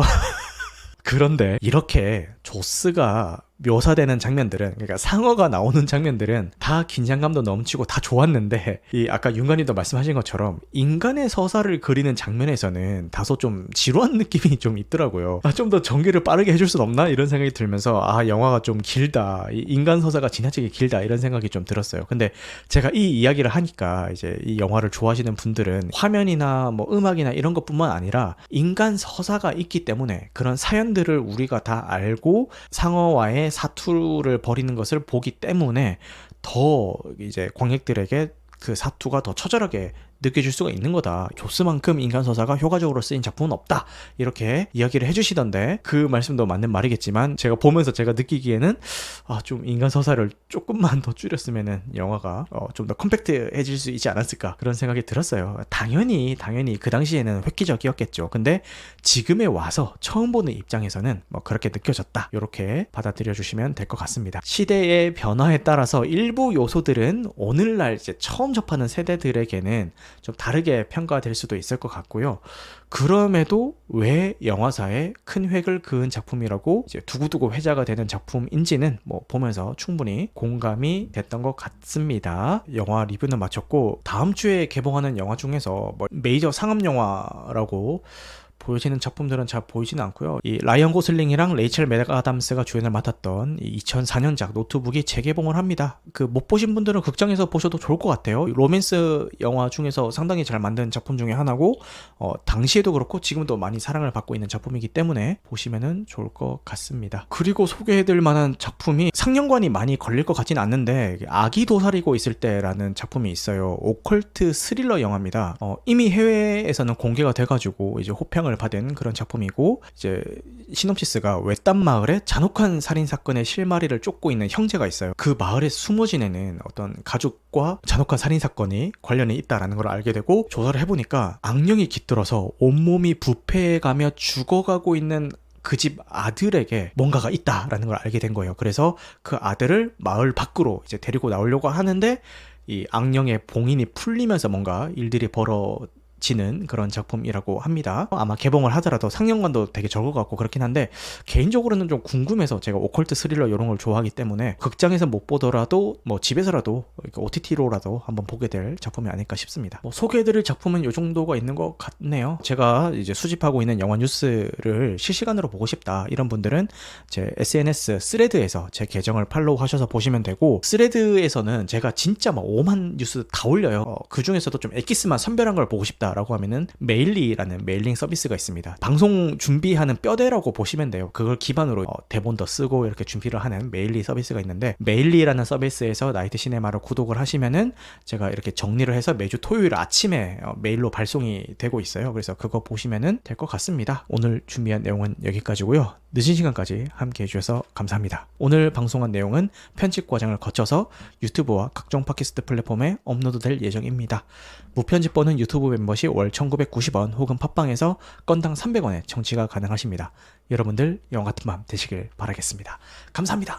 그런데 이렇게 조스가 묘사되는 장면들은, 그러니까 상어가 나오는 장면들은 다 긴장감도 넘치고 다 좋았는데 이 아까 윤관님도 말씀하신 것처럼 인간의 서사를 그리는 장면에서는 다소 좀 지루한 느낌이 좀 있더라고요. 좀 더 전개를 빠르게 해줄 순 없나? 이런 생각이 들면서 영화가 좀 길다, 이 인간 서사가 지나치게 길다 이런 생각이 좀 들었어요. 근데 제가 이 이야기를 하니까 이제 이 영화를 좋아하시는 분들은 화면이나 뭐 음악이나 이런 것뿐만 아니라 인간 서사가 있기 때문에 그런 사연들을 우리가 다 알고 상어와의 사투를 벌이는 것을 보기 때문에 더 이제 관객들에게 그 사투가 더 처절하게 느껴질 수가 있는 거다. 조스만큼 인간 서사가 효과적으로 쓰인 작품은 없다. 이렇게 이야기를 해주시던데 그 말씀도 맞는 말이겠지만 제가 보면서 제가 느끼기에는 좀 인간 서사를 조금만 더 줄였으면은 영화가 좀 더 컴팩트해질 수 있지 않았을까 그런 생각이 들었어요. 당연히 그 당시에는 획기적이었겠죠. 근데 지금에 와서 처음 보는 입장에서는 뭐 그렇게 느껴졌다. 이렇게 받아들여 주시면 될 것 같습니다. 시대의 변화에 따라서 일부 요소들은 오늘날 이제 처음 접하는 세대들에게는 좀 다르게 평가될 수도 있을 것 같고요. 그럼에도 왜 영화사에 큰 획을 그은 작품이라고 이제 두고두고 회자가 되는 작품인지는 뭐 보면서 충분히 공감이 됐던 것 같습니다. 영화 리뷰는 마쳤고 다음 주에 개봉하는 영화 중에서 뭐 메이저 상업 영화라고 보여지는 작품들은 잘 보이지는 않고요. 이 라이언 고슬링이랑 레이첼 맥아담스가 주연을 맡았던 2004년작 노트북이 재개봉을 합니다. 그 못 보신 분들은 극장에서 보셔도 좋을 것 같아요. 로맨스 영화 중에서 상당히 잘 만든 작품 중에 하나고 당시에도 그렇고 지금도 많이 사랑을 받고 있는 작품이기 때문에 보시면은 좋을 것 같습니다. 그리고 소개해드릴 만한 작품이 상영관이 많이 걸릴 것 같진 않는데 아기 도사리고 있을 때라는 작품이 있어요. 오컬트 스릴러 영화입니다. 이미 해외에서는 공개가 돼가지고 이제 호평을 받은 그런 작품이고 이제 시놉시스가 외딴 마을에 잔혹한 살인 사건의 실마리를 쫓고 있는 형제가 있어요. 그 마을에 숨어 지내는 어떤 가족과 잔혹한 살인 사건이 관련이 있다라는 걸 알게 되고 조사를 해보니까 악령이 깃들어서 온몸이 부패해가며 죽어가고 있는 그 집 아들에게 뭔가가 있다라는 걸 알게 된 거예요. 그래서 그 아들을 마을 밖으로 이제 데리고 나오려고 하는데 이 악령의 봉인이 풀리면서 뭔가 일들이 벌어지는 그런 작품이라고 합니다. 아마 개봉을 하더라도 상영관도 되게 적을 것 같고 그렇긴 한데 개인적으로는 좀 궁금해서 제가 오컬트 스릴러 이런 걸 좋아하기 때문에 극장에서 못 보더라도 뭐 집에서라도 OTT로라도 한번 보게 될 작품이 아닐까 싶습니다. 뭐 소개해드릴 작품은 이 정도가 있는 것 같네요. 제가 이제 수집하고 있는 영화 뉴스를 실시간으로 보고 싶다 이런 분들은 제 SNS 스레드에서 제 계정을 팔로우 하셔서 보시면 되고 스레드에서는 제가 진짜 막 5만 뉴스 다 올려요. 그 중에서도 좀 엑기스만 선별한 걸 보고 싶다 라고 하면은 메일리라는 메일링 서비스가 있습니다. 방송 준비하는 뼈대라고 보시면 돼요. 그걸 기반으로 대본도 쓰고 이렇게 준비를 하는 메일리 서비스가 있는데 메일리라는 서비스에서 나이트 시네마를 구독을 하시면은 제가 이렇게 정리를 해서 매주 토요일 아침에 메일로 발송이 되고 있어요. 그래서 그거 보시면은 될 것 같습니다. 오늘 준비한 내용은 여기까지고요. 늦은 시간까지 함께 해주셔서 감사합니다. 오늘 방송한 내용은 편집 과정을 거쳐서 유튜브와 각종 팟캐스트 플랫폼에 업로드될 예정입니다. 무편집본은 유튜브 멤버십 월 1990원 혹은 팟빵에서 건당 300원에 청취가 가능하십니다. 여러분들 영화 같은 밤 되시길 바라겠습니다. 감사합니다.